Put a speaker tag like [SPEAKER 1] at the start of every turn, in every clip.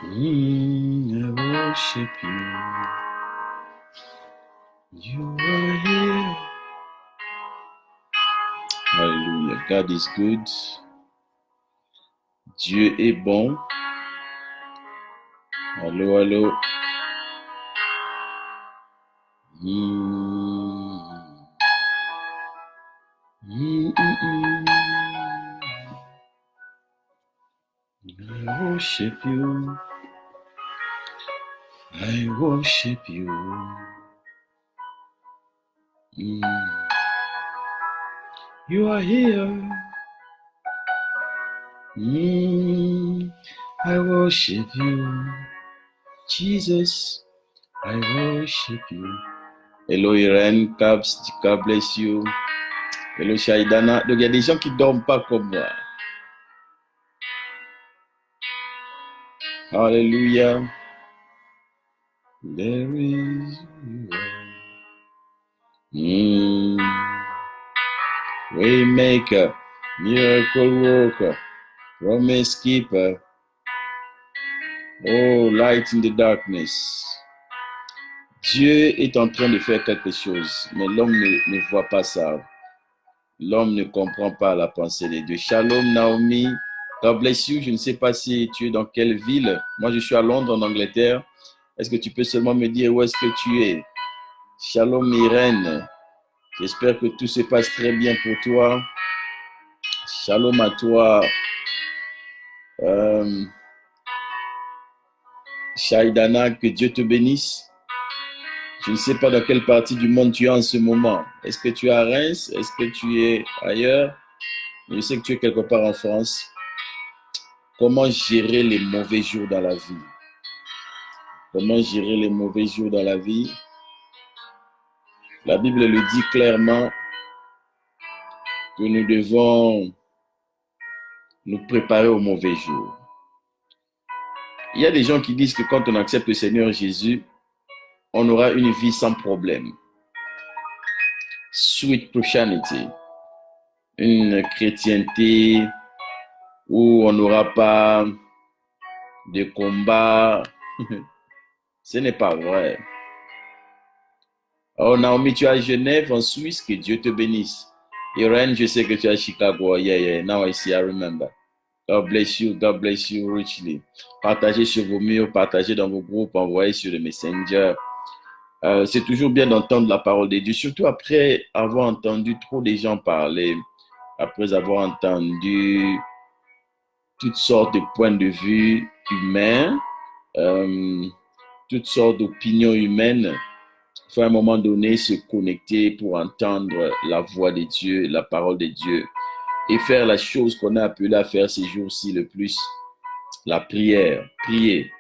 [SPEAKER 1] I worship you. You are here. Hallelujah. God is good. Dieu est bon. Allô, allô. I worship you. I worship you. You are here. I worship you. Jesus, I worship you. Hello Irene, God bless you. Hello Shaidana. Donc il y a des gens qui ne dorment pas comme moi. Hallelujah. There is Waymaker, miracle worker, promise keeper. Oh, light in the darkness. Dieu est en train de faire quelque chose, mais l'homme ne voit pas ça. L'homme ne comprend pas la pensée de Dieu. Shalom Naomi, God bless you. Je ne sais pas si tu es dans quelle ville. Moi, je suis à Londres, en Angleterre. Est-ce que tu peux seulement me dire où est-ce que tu es? Shalom Irène. J'espère que tout se passe très bien pour toi. Shalom à toi. Shaidana, que Dieu te bénisse. Je ne sais pas dans quelle partie du monde tu es en ce moment. Est-ce que tu es à Reims? Est-ce que tu es ailleurs? Je sais que tu es quelque part en France. Comment gérer les mauvais jours dans la vie? Comment gérer les mauvais jours dans la vie? La Bible le dit clairement que nous devons nous préparer aux mauvais jours. Il y a des gens qui disent que quand on accepte le Seigneur Jésus, on aura une vie sans problème. Sweet Christianity. Une chrétienté où on n'aura pas de combat. Ce n'est pas vrai. Oh Naomi, tu es à Genève, en Suisse, que Dieu te bénisse. Irene, je sais que tu es à Chicago. Yeah, now I see, I remember. God bless you richly. Partagez sur vos murs, partagez dans vos groupes, envoyez sur le Messenger. C'est toujours bien d'entendre la parole de Dieu, surtout après avoir entendu trop de gens parler, après avoir entendu toutes sortes de points de vue humains, toutes sortes d'opinions humaines. Il faut à un moment donné se connecter pour entendre la voix de Dieu, la parole de Dieu et faire la chose qu'on a appelé à faire ces jours-ci le plus, la prière. Prier.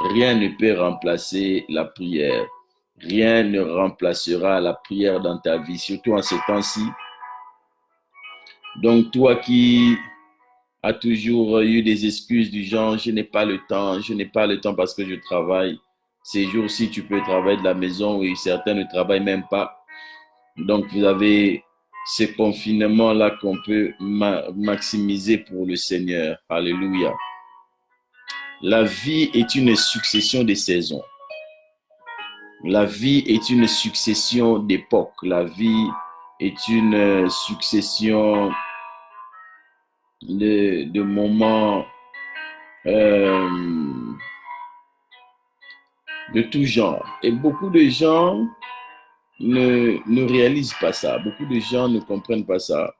[SPEAKER 1] Rien ne peut remplacer la prière. Rien ne remplacera la prière dans ta vie, surtout en ces temps-ci. Donc toi qui as toujours eu des excuses du genre, je n'ai pas le temps parce que je travaille. Ces jours-ci, tu peux travailler de la maison et certains ne travaillent même pas. Donc, vous avez ce confinement-là qu'on peut maximiser pour le Seigneur. Alléluia. La vie est une succession de saisons. La vie est une succession d'époques. La vie est une succession de moments de tout genre. Et beaucoup de gens ne réalisent pas ça. Beaucoup de gens ne comprennent pas ça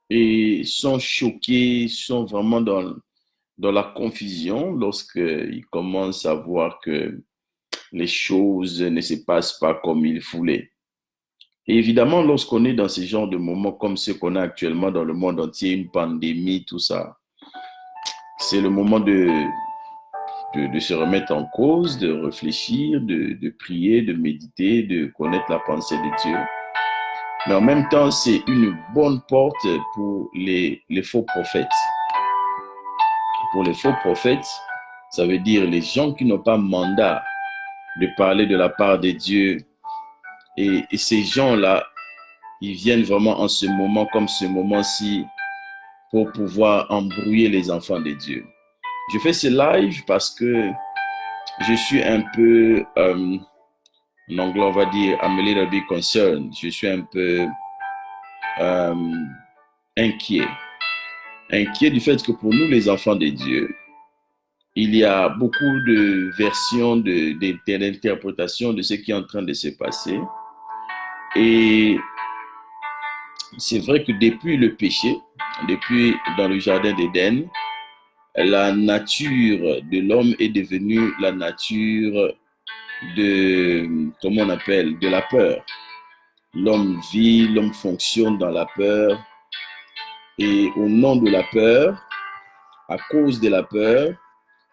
[SPEAKER 1] et sont choqués, sont vraiment dans la confusion lorsqu'ils commencent à voir que les choses ne se passent pas comme il voulait. Et évidemment, lorsqu'on est dans ce genre de moments comme ceux qu'on a actuellement dans le monde entier, une pandémie, tout ça, c'est le moment de se remettre en cause, de réfléchir, de prier, de méditer, de connaître la pensée de Dieu. Mais en même temps, c'est une bonne porte pour les faux prophètes. Pour les faux prophètes, ça veut dire les gens qui n'ont pas mandat de parler de la part de Dieu. Et ces gens-là, ils viennent vraiment en ce moment, comme ce moment-ci, pour pouvoir embrouiller les enfants de Dieu. Je fais ce live parce que je suis un peu, en anglais on va dire, I'm a little bit concerned. Je suis un peu inquiet. Inquiet du fait que pour nous, les enfants de Dieu, il y a beaucoup de versions d'interprétation de ce qui est en train de se passer. Et c'est vrai que depuis le péché, depuis dans le jardin d'Éden, la nature de l'homme est devenue la nature de, comment on appelle, de la peur. L'homme vit, l'homme fonctionne dans la peur. Et au nom de la peur, à cause de la peur,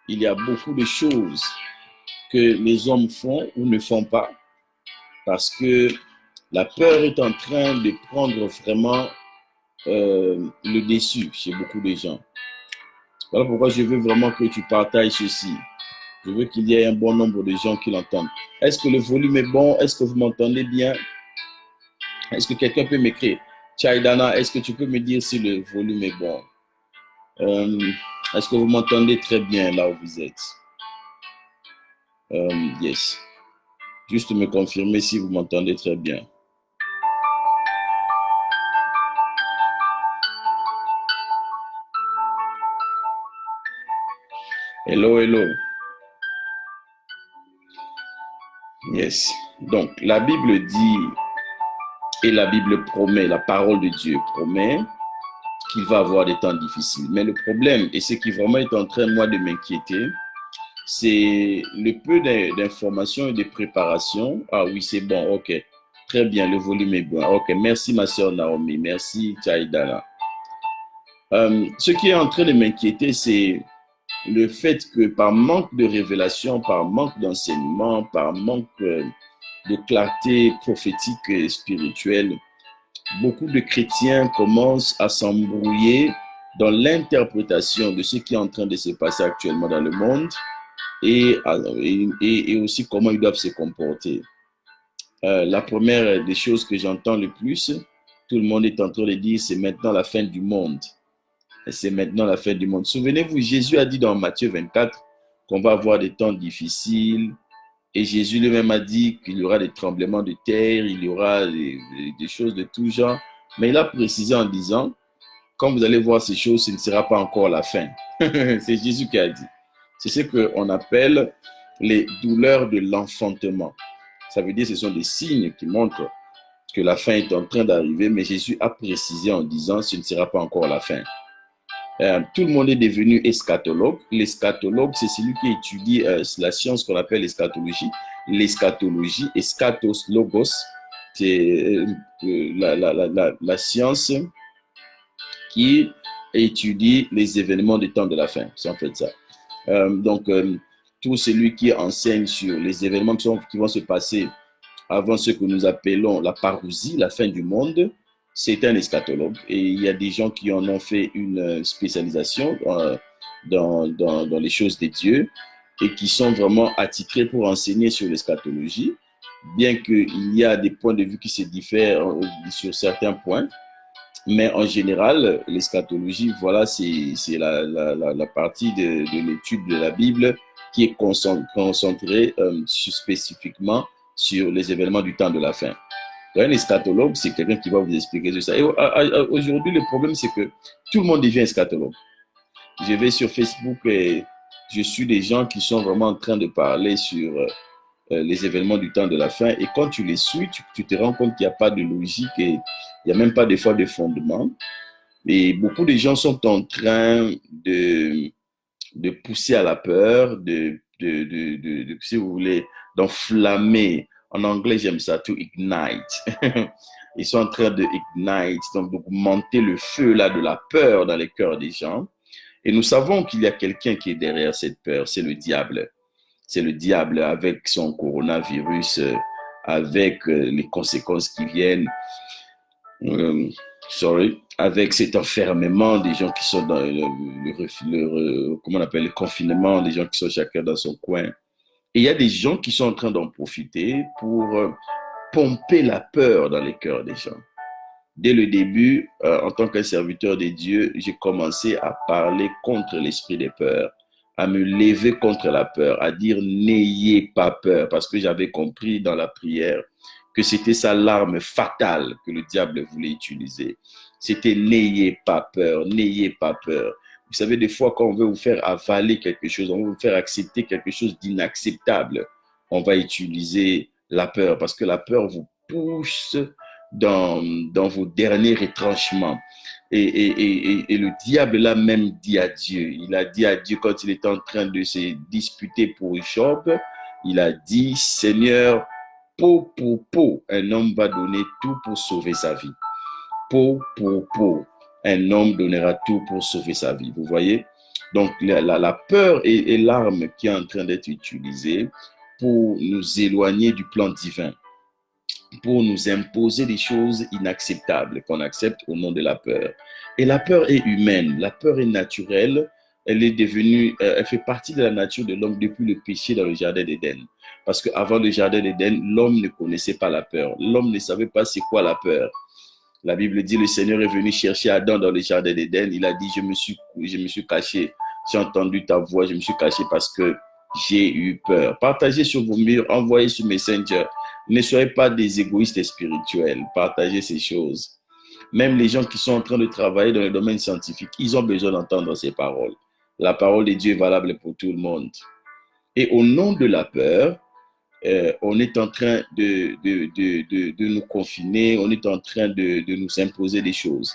[SPEAKER 1] il y a beaucoup de choses que les hommes font ou ne font pas parce que la peur est en train de prendre vraiment le dessus chez beaucoup de gens. Voilà pourquoi je veux vraiment que tu partages ceci. Je veux qu'il y ait un bon nombre de gens qui l'entendent. Est-ce que le volume est bon? Est-ce que vous m'entendez bien? Est-ce que quelqu'un peut m'écrire? Chaidana, est-ce que tu peux me dire si le volume est bon? Est-ce que vous m'entendez très bien là où vous êtes? Yes. Juste me confirmer si vous m'entendez très bien. Hello, hello. Yes. Donc, la Bible dit, et la Bible promet, la parole de Dieu promet qu'il va avoir des temps difficiles. Mais le problème, et ce qui vraiment est en train, moi, de m'inquiéter, c'est le peu d'informations et de préparation. Ah oui, c'est bon, ok. Très bien, le volume est bon. Ok, merci ma soeur Naomi, merci Chaïdala. Ce qui est en train de m'inquiéter, c'est le fait que par manque de révélation, par manque d'enseignement, par manque de clarté prophétique et spirituelle, beaucoup de chrétiens commencent à s'embrouiller dans l'interprétation de ce qui est en train de se passer actuellement dans le monde et aussi comment ils doivent se comporter. La première des choses que j'entends le plus, tout le monde est en train de dire, c'est maintenant la fin du monde. C'est maintenant la fin du monde. Souvenez-vous, Jésus a dit dans Matthieu 24 qu'on va avoir des temps difficiles. Et Jésus lui-même a dit qu'il y aura des tremblements de terre, il y aura des choses de tout genre. Mais il a précisé en disant, quand vous allez voir ces choses, ce ne sera pas encore la fin. C'est Jésus qui a dit. C'est ce qu'on appelle les douleurs de l'enfantement. Ça veut dire que ce sont des signes qui montrent que la fin est en train d'arriver, mais Jésus a précisé en disant, ce ne sera pas encore la fin. Tout le monde est devenu eschatologue. L'eschatologue, c'est celui qui étudie la science qu'on appelle l'eschatologie. L'eschatologie, eschatos logos, c'est la science qui étudie les événements des temps de la fin. C'est en fait ça. Tout celui qui enseigne sur les événements qui vont se passer avant ce que nous appelons la parousie, la fin du monde, c'est un eschatologue. Et il y a des gens qui en ont fait une spécialisation dans les choses de Dieu et qui sont vraiment attitrés pour enseigner sur l'eschatologie, bien qu'il y a des points de vue qui se diffèrent sur certains points. Mais en général, l'eschatologie, voilà, c'est la partie de l'étude de la Bible qui est concentrée spécifiquement sur les événements du temps de la fin. Un eschatologue, c'est quelqu'un qui va vous expliquer tout ça. Et aujourd'hui, le problème, c'est que tout le monde devient eschatologue. Je vais sur Facebook et je suis des gens qui sont vraiment en train de parler sur les événements du temps de la fin. Et quand tu les suis, tu te rends compte qu'il n'y a pas de logique et il n'y a même pas des fois de fondement. Et beaucoup de gens sont en train de pousser à la peur, si vous voulez, d'enflammer. En anglais, j'aime ça, to ignite. Ils sont en train de ignite, donc d'augmenter le feu là, de la peur dans les cœurs des gens. Et nous savons qu'il y a quelqu'un qui est derrière cette peur, c'est le diable. C'est le diable avec son coronavirus, avec les conséquences qui viennent. Avec cet enfermement des gens qui sont dans comment on appelle, le confinement, des gens qui sont chacun dans son coin. Et il y a des gens qui sont en train d'en profiter pour pomper la peur dans les cœurs des gens. Dès le début, en tant qu'un serviteur de Dieu, j'ai commencé à parler contre l'esprit des peurs, à me lever contre la peur, à dire n'ayez pas peur, parce que j'avais compris dans la prière que c'était sa l'arme fatale que le diable voulait utiliser. C'était n'ayez pas peur, n'ayez pas peur. Vous savez, des fois, quand on veut vous faire avaler quelque chose, on veut vous faire accepter quelque chose d'inacceptable, on va utiliser la peur parce que la peur vous pousse dans vos derniers retranchements. Et le diable l'a même dit à Dieu. Il a dit à Dieu quand il était en train de se disputer pour Job, il a dit, Seigneur, peau pour peau, un homme va donner tout pour sauver sa vie. Peau pour peau, un homme donnera tout pour sauver sa vie. Vous voyez? Donc, la peur est l'arme qui est en train d'être utilisée pour nous éloigner du plan divin, pour nous imposer des choses inacceptables qu'on accepte au nom de la peur. Et la peur est humaine, la peur est naturelle, elle est devenue, elle fait partie de la nature de l'homme depuis le péché dans le jardin d'Éden. Parce qu'avant le jardin d'Éden, l'homme ne connaissait pas la peur. L'homme ne savait pas c'est quoi la peur. La Bible dit, le Seigneur est venu chercher Adam dans le jardin d'Éden. Il a dit, je me suis caché. J'ai entendu ta voix, je me suis caché parce que j'ai eu peur. Partagez sur vos murs, envoyez sur Messenger. Ne soyez pas des égoïstes spirituels. Partagez ces choses. Même les gens qui sont en train de travailler dans le domaine scientifique, ils ont besoin d'entendre ces paroles. La parole de Dieu est valable pour tout le monde. Et au nom de la peur, on est en train de nous confiner, on est en train de nous imposer des choses.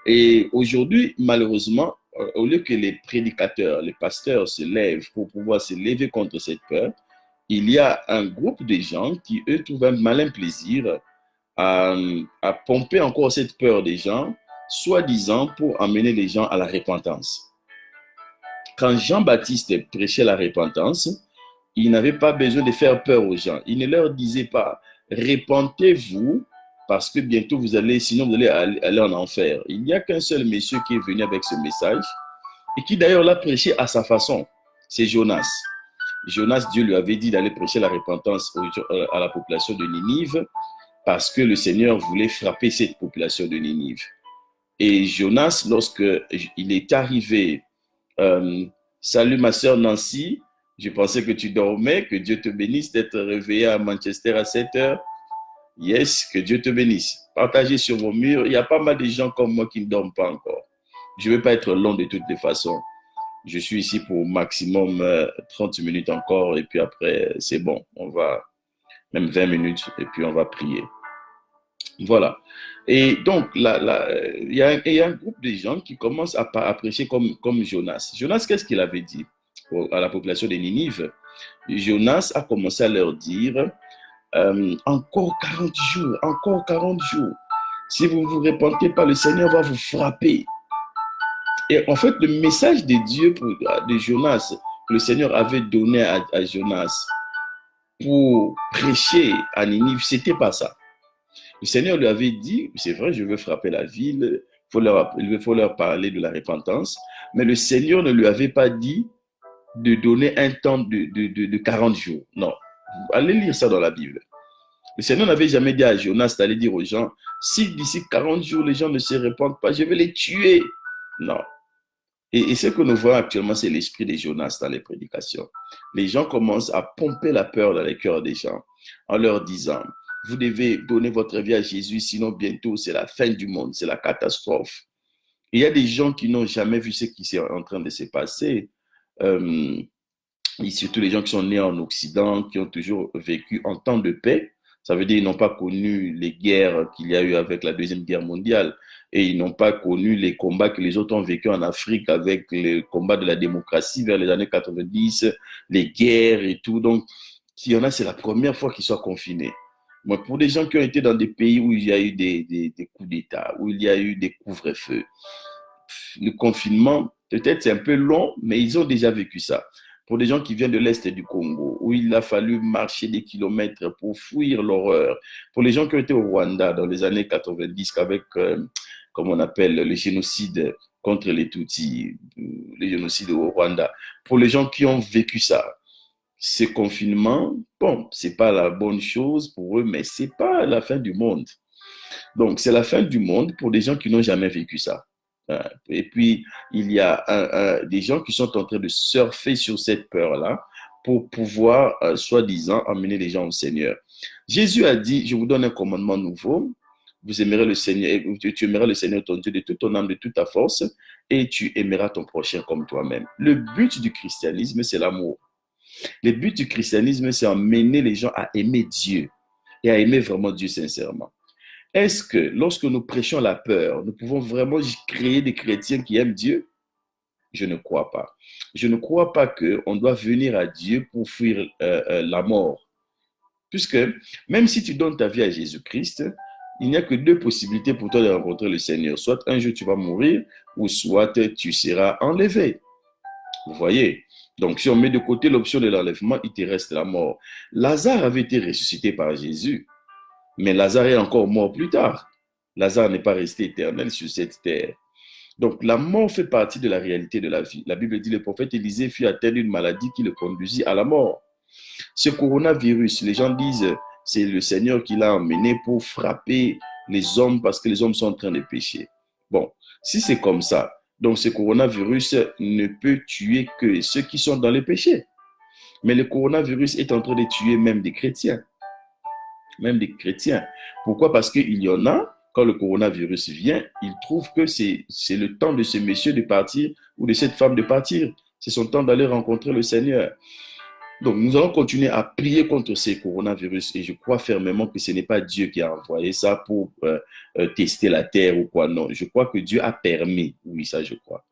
[SPEAKER 1] Et aujourd'hui, malheureusement, au lieu que les prédicateurs, les pasteurs se lèvent pour pouvoir se lever contre cette peur, il y a un groupe de gens qui, eux, trouvent un malin plaisir à pomper encore cette peur des gens, soi-disant pour amener les gens à la repentance. Quand Jean-Baptiste prêchait la repentance, il n'avait pas besoin de faire peur aux gens. Il ne leur disait pas, repentez-vous parce que bientôt vous allez, sinon vous allez aller en enfer. Il n'y a qu'un seul monsieur qui est venu avec ce message et qui d'ailleurs l'a prêché à sa façon. C'est Jonas. Jonas, Dieu lui avait dit d'aller prêcher la repentance à la population de Ninive parce que le Seigneur voulait frapper cette population de Ninive. Et Jonas, lorsqu'il est arrivé, salut ma sœur Nancy, je pensais que tu dormais, que Dieu te bénisse d'être réveillé à Manchester à 7 heures. Yes, que Dieu te bénisse. Partagez sur vos murs. Il y a pas mal de gens comme moi qui ne dorment pas encore. Je ne vais pas être long de toutes les façons. Je suis ici pour maximum 30 minutes encore et puis après, c'est bon. On va, même 20 minutes et puis on va prier. Voilà. Et donc, il y a un groupe de gens qui commencent à prêcher comme Jonas. Jonas, qu'est-ce qu'il avait dit à la population de Ninive? Jonas a commencé à leur dire, encore 40 jours, encore 40 jours. Si vous ne vous repentez pas, le Seigneur va vous frapper. Et en fait, le message de Dieu, de Jonas, que le Seigneur avait donné à Jonas pour prêcher à Ninive, ce n'était pas ça. Le Seigneur lui avait dit, c'est vrai, je veux frapper la ville, il faut leur parler de la repentance, mais le Seigneur ne lui avait pas dit de donner un temps de 40 jours. Non, allez lire ça dans la Bible. Le Seigneur n'avait jamais dit à Jonas d'aller dire aux gens, si d'ici 40 jours les gens ne se repentent pas, je vais les tuer. Non. Et ce que nous voyons actuellement, c'est l'esprit de Jonas dans les prédications. Les gens commencent à pomper la peur dans les cœurs des gens en leur disant, vous devez donner votre vie à Jésus, sinon bientôt c'est la fin du monde, c'est la catastrophe. Et il y a des gens qui n'ont jamais vu ce qui est en train de se passer, et surtout les gens qui sont nés en Occident, qui ont toujours vécu en temps de paix. Ça veut dire qu'ils n'ont pas connu les guerres qu'il y a eu avec la Deuxième Guerre mondiale et ils n'ont pas connu les combats que les autres ont vécu en Afrique avec les combats de la démocratie vers les années 90, les guerres et tout. Donc, s'il y en a, c'est la première fois qu'ils soient confinés. Moi, pour des gens qui ont été dans des pays où il y a eu des coups d'État, où il y a eu des couvre-feux, le confinement, peut-être c'est un peu long, mais ils ont déjà vécu ça. Pour des gens qui viennent de l'Est du Congo, où il a fallu marcher des kilomètres pour fuir l'horreur. Pour les gens qui ont été au Rwanda dans les années 90, avec, comme on appelle, le génocide contre les Tutsis, le génocide au Rwanda. Pour les gens qui ont vécu ça, ce confinement, bon, c'est pas la bonne chose pour eux, mais c'est pas la fin du monde. Donc, c'est la fin du monde pour des gens qui n'ont jamais vécu ça. Et puis, il y a des gens qui sont en train de surfer sur cette peur-là pour pouvoir, soi-disant, emmener les gens au Seigneur. Jésus a dit, je vous donne un commandement nouveau. Vous aimerez le Seigneur, tu aimeras le Seigneur ton Dieu de toute ton âme, de toute ta force, et tu aimeras ton prochain comme toi-même. Le but du christianisme, c'est l'amour. Le but du christianisme, c'est emmener les gens à aimer Dieu et à aimer vraiment Dieu sincèrement. Est-ce que lorsque nous prêchons la peur, nous pouvons vraiment créer des chrétiens qui aiment Dieu? Je ne crois pas. Je ne crois pas qu'on doit venir à Dieu pour fuir la mort. Puisque même si tu donnes ta vie à Jésus-Christ, il n'y a que deux possibilités pour toi de rencontrer le Seigneur. Soit un jour tu vas mourir, ou soit tu seras enlevé. Vous voyez? Donc si on met de côté l'option de l'enlèvement, il te reste la mort. Lazare avait été ressuscité par Jésus, mais Lazare est encore mort plus tard. Lazare n'est pas resté éternel sur cette terre. Donc la mort fait partie de la réalité de la vie. La Bible dit que le prophète Élisée fut atteint d'une maladie qui le conduisit à la mort. Ce coronavirus, les gens disent, c'est le Seigneur qui l'a emmené pour frapper les hommes parce que les hommes sont en train de pécher. Bon, si c'est comme ça, donc ce coronavirus ne peut tuer que ceux qui sont dans le péché. Mais le coronavirus est en train de tuer même des chrétiens. Même des chrétiens. Pourquoi? Parce qu'il y en a, quand le coronavirus vient, ils trouvent que c'est le temps de ce monsieur de partir ou de cette femme de partir. C'est son temps d'aller rencontrer le Seigneur. Donc, nous allons continuer à prier contre ces coronavirus et je crois fermement que ce n'est pas Dieu qui a envoyé ça pour tester la terre ou quoi. Non, je crois que Dieu a permis. Oui, ça, je crois.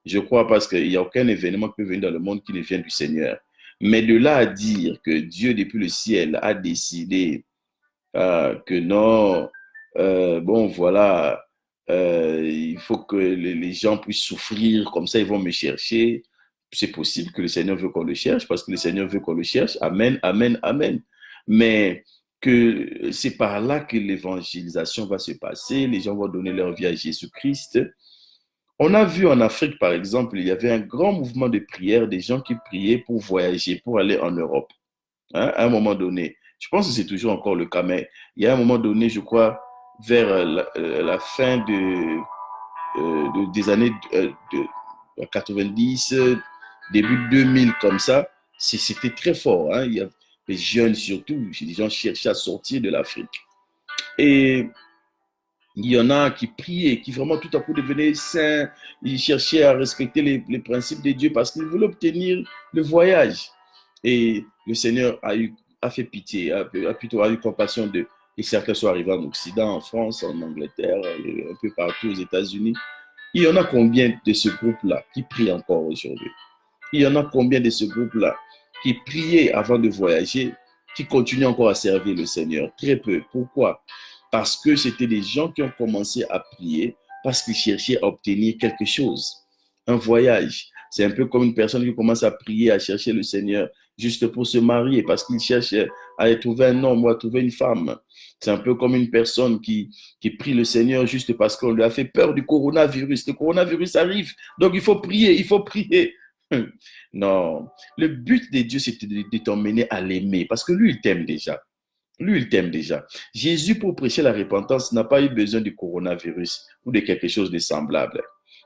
[SPEAKER 1] Je crois parce qu'il n'y a aucun événement qui peut venir dans le monde qui ne vient du Seigneur. Mais de là à dire que Dieu, depuis le ciel, a décidé que non, bon, voilà, il faut que les gens puissent souffrir, comme ça ils vont me chercher. C'est possible que le Seigneur veut qu'on le cherche, parce que le Seigneur veut qu'on le cherche. Amen, amen, amen. Mais que c'est par là que l'évangélisation va se passer, les gens vont donner leur vie à Jésus-Christ. On a vu en Afrique, par exemple, il y avait un grand mouvement de prière, des gens qui priaient pour voyager, pour aller en Europe. Hein, à un moment donné. Je pense que c'est toujours encore le cas, mais il y a un moment donné, je crois, vers la fin des années 90, début 2000, comme ça, c'était très fort. Hein. Il y a les jeunes surtout, les gens cherchaient à sortir de l'Afrique. Et il y en a qui priaient, qui vraiment tout à coup devenaient saints. Ils cherchaient à respecter les principes de Dieu parce qu'ils voulaient obtenir le voyage. Et le Seigneur a fait pitié, a eu compassion d'eux. Et certains sont arrivés en Occident, en France, en Angleterre, un peu partout aux États-Unis. Il y en a combien de ce groupe-là qui prient encore aujourd'hui? Il y en a combien de ce groupe-là qui priaient avant de voyager, qui continuent encore à servir le Seigneur? Très peu. Pourquoi? Parce que c'était des gens qui ont commencé à prier parce qu'ils cherchaient à obtenir quelque chose. Un voyage. C'est un peu comme une personne qui commence à prier, à chercher le Seigneur juste pour se marier parce qu'il cherche à trouver un homme ou à trouver une femme. C'est un peu comme une personne qui prie le Seigneur juste parce qu'on lui a fait peur du coronavirus. Le coronavirus arrive, donc il faut prier, il faut prier. Non, le but de Dieu, c'est de t'emmener à l'aimer parce que lui, il t'aime déjà. Lui, il t'aime déjà. Jésus, pour prêcher la repentance, n'a pas eu besoin du coronavirus ou de quelque chose de semblable.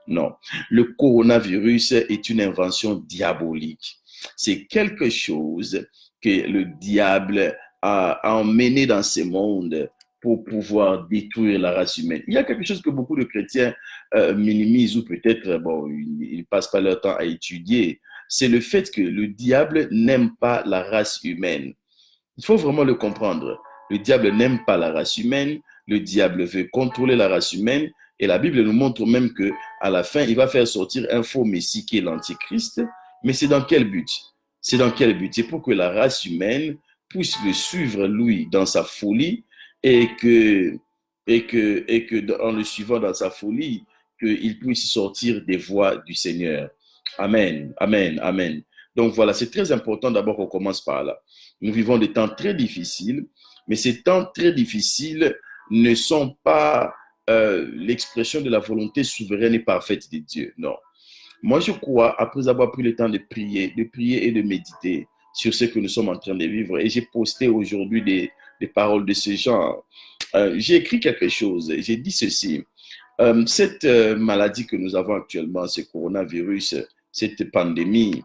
[SPEAKER 1] Non, le coronavirus est une invention diabolique. C'est quelque chose que le diable a emmené dans ce monde pour pouvoir détruire la race humaine. Il y a quelque chose que beaucoup de chrétiens minimisent ou peut-être bon, ils ne passent pas leur temps à étudier. C'est le fait que le diable n'aime pas la race humaine. Il faut vraiment le comprendre. Le diable n'aime pas la race humaine. Le diable veut contrôler la race humaine. Et la Bible nous montre même que à la fin, il va faire sortir un faux messie qui est l'antichrist. Mais c'est dans quel but? C'est dans quel but? C'est pour que la race humaine puisse le suivre, lui, dans sa folie et que en le suivant dans sa folie, qu'il puisse sortir des voies du Seigneur. Amen, amen, amen. Donc voilà, c'est très important d'abord qu'on commence par là. Nous vivons des temps très difficiles, mais ces temps très difficiles ne sont pas l'expression de la volonté souveraine et parfaite de Dieu. Non. Moi, je crois, après avoir pris le temps de prier et de méditer sur ce que nous sommes en train de vivre, et j'ai posté aujourd'hui des paroles de ce genre, j'ai écrit quelque chose, j'ai dit ceci. Cette maladie que nous avons actuellement, ce coronavirus, cette pandémie,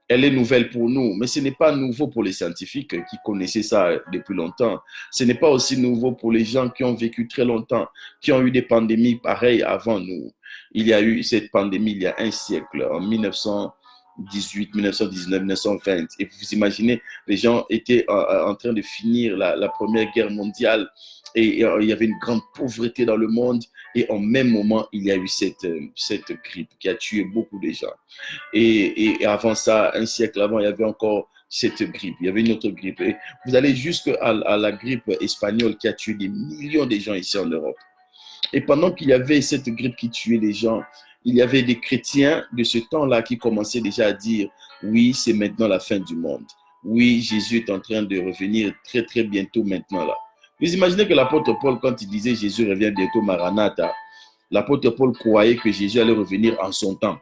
[SPEAKER 1] elle est nouvelle pour nous, mais ce n'est pas nouveau pour les scientifiques qui connaissaient ça depuis longtemps. Ce n'est pas aussi nouveau pour les gens qui ont vécu très longtemps, qui ont eu des pandémies pareilles avant nous. Il y a eu cette pandémie il y a un siècle, en 1918, 1919, 1920. Et vous imaginez, les gens étaient en train de finir la Première Guerre mondiale et il y avait une grande pauvreté dans le monde. Et en même moment, il y a eu cette grippe qui a tué beaucoup de gens. Et avant ça, un siècle avant, il y avait encore cette grippe. Il y avait une autre grippe. Et vous allez jusqu'à la grippe espagnole qui a tué des millions de gens ici en Europe. Et pendant qu'il y avait cette grippe qui tuait les gens, il y avait des chrétiens de ce temps-là qui commençaient déjà à dire, oui, c'est maintenant la fin du monde. Oui, Jésus est en train de revenir très, très bientôt maintenant là. Vous imaginez que l'apôtre Paul, quand il disait Jésus revient bientôt, Maranatha, l'apôtre Paul croyait que Jésus allait revenir en son temps.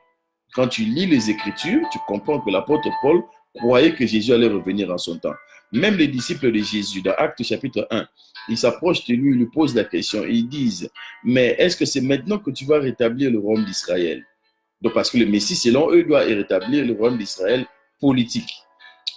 [SPEAKER 1] Quand tu lis les Écritures, tu comprends que l'apôtre Paul croyait que Jésus allait revenir en son temps. Même les disciples de Jésus, dans Actes chapitre 1, ils s'approchent de lui, ils lui posent la question et ils disent, mais est-ce que c'est maintenant que tu vas rétablir le royaume d'Israël? Donc, parce que le Messie, selon eux, doit rétablir le royaume d'Israël politique.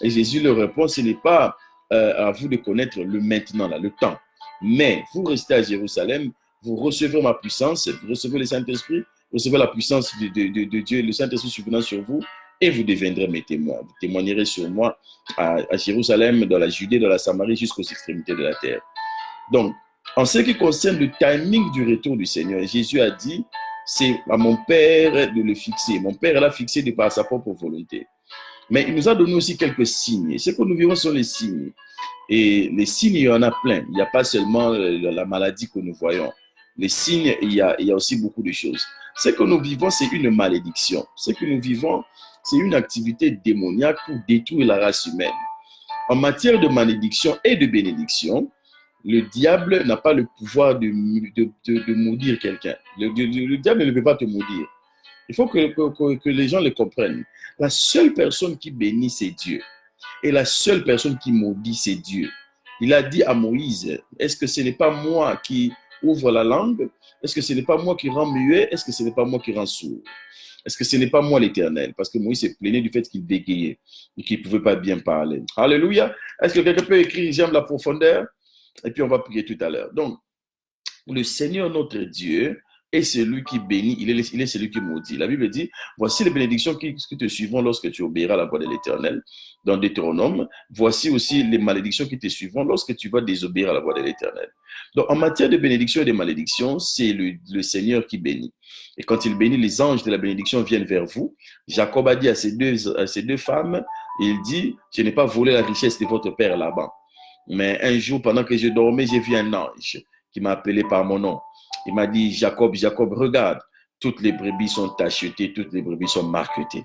[SPEAKER 1] Et Jésus leur répond, ce n'est pas à vous de connaître le maintenant, là, le temps. Mais vous restez à Jérusalem, vous recevrez ma puissance, vous recevez le Saint-Esprit, vous recevez la puissance de Dieu, le Saint-Esprit survenant sur vous, et vous deviendrez mes témoins. Vous témoignerez sur moi à Jérusalem, dans la Judée, dans la Samarie, jusqu'aux extrémités de la terre. Donc, en ce qui concerne le timing du retour du Seigneur, Jésus a dit, c'est à mon Père de le fixer. Mon Père l'a fixé de par sa propre volonté. Mais il nous a donné aussi quelques signes. Et ce que nous vivons sont les signes. Et les signes, il y en a plein. Il n'y a pas seulement la maladie que nous voyons. Les signes, il y a aussi beaucoup de choses. Ce que nous vivons, c'est une malédiction. Ce que nous vivons, c'est une activité démoniaque pour détruire la race humaine. En matière de malédiction et de bénédiction, le diable n'a pas le pouvoir de maudire quelqu'un. Le diable ne peut pas te maudire. Il faut que les gens le comprennent. La seule personne qui bénit, c'est Dieu. Et la seule personne qui maudit, c'est Dieu. Il a dit à Moïse, est-ce que ce n'est pas moi qui ouvre la langue? Est-ce que ce n'est pas moi qui rend muet? Est-ce que ce n'est pas moi qui rend sourd? Est-ce que ce n'est pas moi l'Éternel? Parce que Moïse s'est plaigné du fait qu'il bégayait et qu'il ne pouvait pas bien parler. Alléluia. Est-ce que quelqu'un peut écrire, j'aime la profondeur? Et puis on va prier tout à l'heure. Donc, le Seigneur notre Dieu est celui qui bénit, il est celui qui maudit. La Bible dit, voici les bénédictions qui te suivront lorsque tu obéiras à la voix de l'Éternel, dans Deutéronome. Voici aussi les malédictions qui te suivront lorsque tu vas désobéir à la voix de l'Éternel. Donc, en matière de bénédictions et de malédictions, c'est le Seigneur qui bénit. Et quand il bénit, les anges de la bénédiction viennent vers vous. Jacob a dit à ces deux femmes, il dit, je n'ai pas volé la richesse de votre père là-bas. Mais un jour, pendant que je dormais, j'ai vu un ange qui m'a appelé par mon nom. Il m'a dit, Jacob, Jacob, regarde, toutes les brebis sont achetées, toutes les brebis sont marquetées.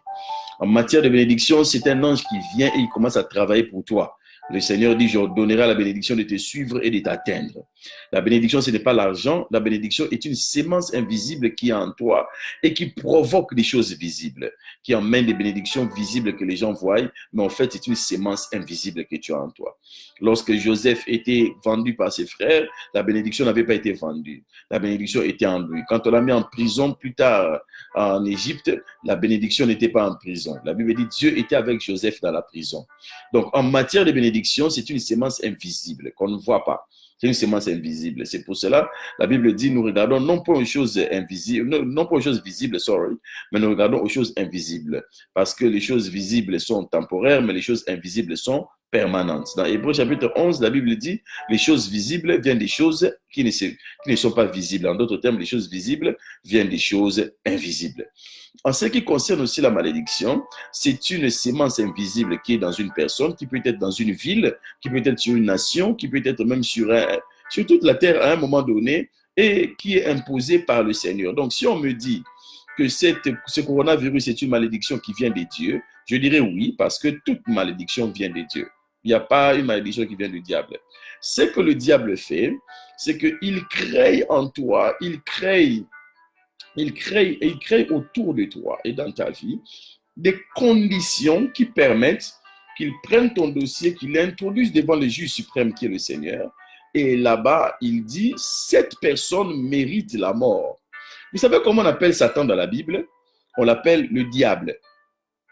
[SPEAKER 1] En matière de bénédiction, c'est un ange qui vient et il commence à travailler pour toi. Le Seigneur dit, je donnerai la bénédiction de te suivre et de t'atteindre. La bénédiction, ce n'est pas l'argent. La bénédiction est une sémence invisible qui est en toi et qui provoque des choses visibles, qui emmène des bénédictions visibles que les gens voient, mais en fait, c'est une sémence invisible que tu as en toi. Lorsque Joseph était vendu par ses frères, la bénédiction n'avait pas été vendue. La bénédiction était en lui. Quand on l'a mis en prison plus tard en Égypte, la bénédiction n'était pas en prison. La Bible dit Dieu était avec Joseph dans la prison. Donc, en matière de bénédiction, c'est une sémence invisible qu'on ne voit pas. C'est une sémence invisible. C'est pour cela, la Bible dit, nous regardons non pas aux choses invisibles, non pas aux choses visibles, mais nous regardons aux choses invisibles. Parce que les choses visibles sont temporaires, mais les choses invisibles sont permanentes. Dans Hébreux chapitre 11, la Bible dit, les choses visibles viennent des choses qui ne sont pas visibles. En d'autres termes, les choses visibles viennent des choses invisibles. En ce qui concerne aussi la malédiction, c'est une sémence invisible qui est dans une personne, qui peut être dans une ville, qui peut être sur une nation, qui peut être même sur toute la terre à un moment donné, et qui est imposée par le Seigneur. Donc, si on me dit que ce coronavirus est une malédiction qui vient de Dieu, je dirais oui, parce que toute malédiction vient de Dieu. Il n'y a pas une malédiction qui vient du diable. Ce que le diable fait, c'est qu'il crée en toi, il crée autour de toi et dans ta vie des conditions qui permettent qu'il prenne ton dossier, qu'il l'introduise devant le juge suprême qui est le Seigneur. Et là-bas, il dit, cette personne mérite la mort. Vous savez comment on appelle Satan dans la Bible? On l'appelle le diable.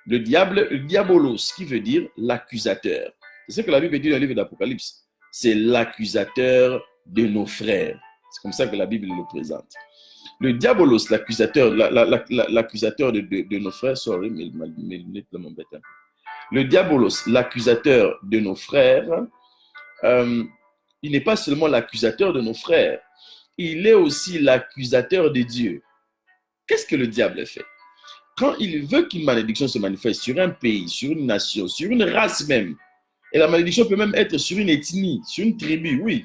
[SPEAKER 1] Le diable, le diabolos, qui veut dire l'accusateur. C'est ce que la Bible dit dans le livre d'Apocalypse. C'est l'accusateur de nos frères. C'est comme ça que la Bible le présente. Le diabolos, l'accusateur, l'accusateur de nos frères, sorry, mais mes lunettes m'embêtent un peu. Le diabolos, l'accusateur de nos frères, il n'est pas seulement l'accusateur de nos frères, il est aussi l'accusateur de Dieu. Qu'est-ce que le diable fait? Quand il veut qu'une malédiction se manifeste sur un pays, sur une nation, sur une race même, et la malédiction peut même être sur une ethnie, sur une tribu, oui.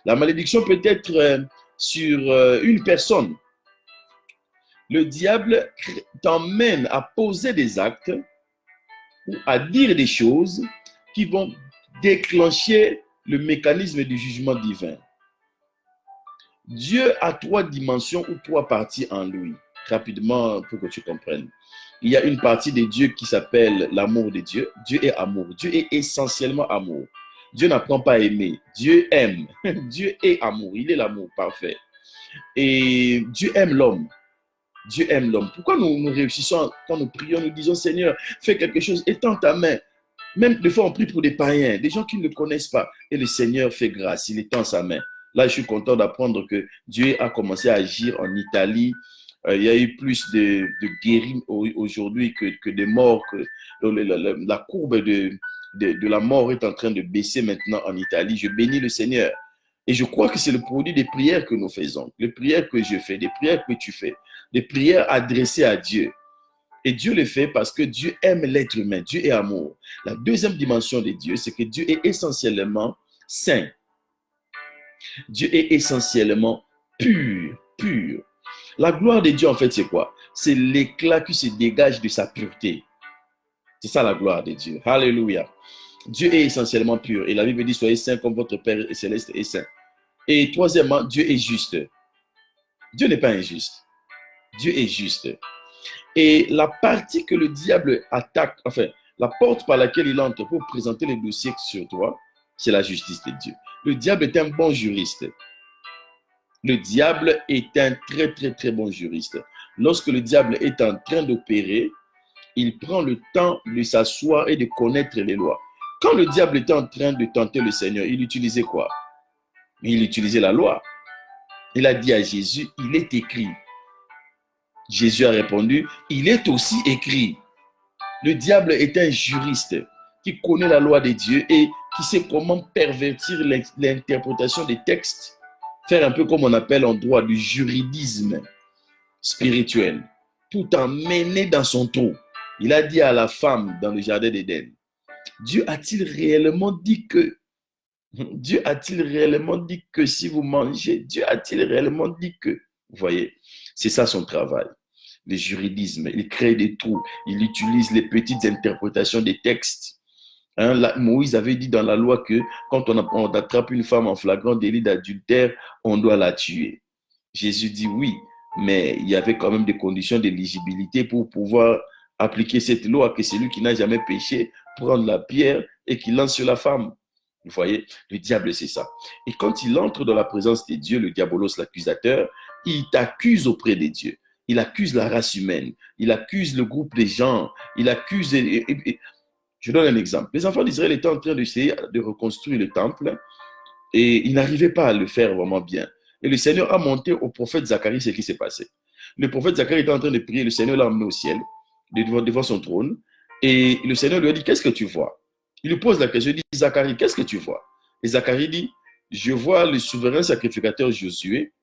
[SPEAKER 1] La malédiction peut être sur une personne. Le diable t'emmène à poser des actes ou à dire des choses qui vont déclencher le mécanisme du jugement divin. Dieu a 3 dimensions ou 3 parties en lui. Rapidement, pour que tu comprennes. Il y a une partie de Dieu qui s'appelle l'amour de Dieu. Dieu est amour. Dieu est essentiellement amour. Dieu n'apprend pas à aimer. Dieu aime. Dieu est amour. Il est l'amour parfait. Et Dieu aime l'homme. Dieu aime l'homme. Pourquoi nous réussissons quand nous prions, nous disons Seigneur, fais quelque chose, étends ta main. Même des fois, on prie pour des païens, des gens qui ne le connaissent pas. Et le Seigneur fait grâce, il étend sa main. Là, je suis content d'apprendre que Dieu a commencé à agir en Italie. Il y a eu plus de guéris aujourd'hui que de morts. La courbe de la mort est en train de baisser maintenant en Italie. Je bénis le Seigneur. Et je crois que c'est le produit des prières que nous faisons, les prières que je fais, des prières que tu fais, des prières adressées à Dieu. Et Dieu le fait parce que Dieu aime l'être humain. Dieu est amour. La deuxième dimension de Dieu, c'est que Dieu est essentiellement saint. Dieu est essentiellement pur, pur. La gloire de Dieu, en fait, c'est quoi? C'est l'éclat qui se dégage de sa pureté. C'est ça la gloire de Dieu. Alléluia. Dieu est essentiellement pur. Et la Bible dit, soyez saints comme votre Père céleste est saint. Et troisièmement, Dieu est juste. Dieu n'est pas injuste. Dieu est juste. Et la partie que le diable attaque, enfin, la porte par laquelle il entre pour présenter les dossiers sur toi, c'est la justice de Dieu. Le diable est un bon juriste. Le diable est un très, très, très bon juriste. Lorsque le diable est en train d'opérer, il prend le temps de s'asseoir et de connaître les lois. Quand le diable était en train de tenter le Seigneur, il utilisait quoi? Il utilisait la loi. Il a dit à Jésus, il est écrit. Jésus a répondu, il est aussi écrit. Le diable est un juriste qui connaît la loi de Dieu et qui sait comment pervertir l'interprétation des textes, faire un peu comme on appelle en droit du juridisme spirituel, tout en mener dans son trou. Il a dit à la femme dans le jardin d'Éden, Dieu a-t-il réellement dit que si vous mangez, Dieu a-t-il réellement dit que, vous voyez, c'est ça son travail, le juridisme. Il crée des trous, il utilise les petites interprétations des textes. Moïse avait dit dans la loi que quand on attrape une femme en flagrant délit d'adultère, on doit la tuer. Jésus dit oui, mais il y avait quand même des conditions d'éligibilité pour pouvoir appliquer cette loi, que celui qui n'a jamais péché prendre la pierre et qu'il lance sur la femme. Vous voyez, le diable, c'est ça. Et quand il entre dans la présence de Dieu, le diabolos, l'accusateur, il t'accuse auprès de Dieu. Il accuse la race humaine. Il accuse le groupe des gens. Il accuse... Je donne un exemple. Les enfants d'Israël étaient en train d'essayer de reconstruire le temple et ils n'arrivaient pas à le faire vraiment bien. Et le Seigneur a montré au prophète Zacharie ce qui s'est passé. Le prophète Zacharie était en train de prier, le Seigneur l'a emmené au ciel, devant son trône, et le Seigneur lui a dit, qu'est-ce que tu vois? Il lui pose la question, il dit, Zacharie, qu'est-ce que tu vois? Et Zacharie dit, je vois le souverain sacrificateur Josué.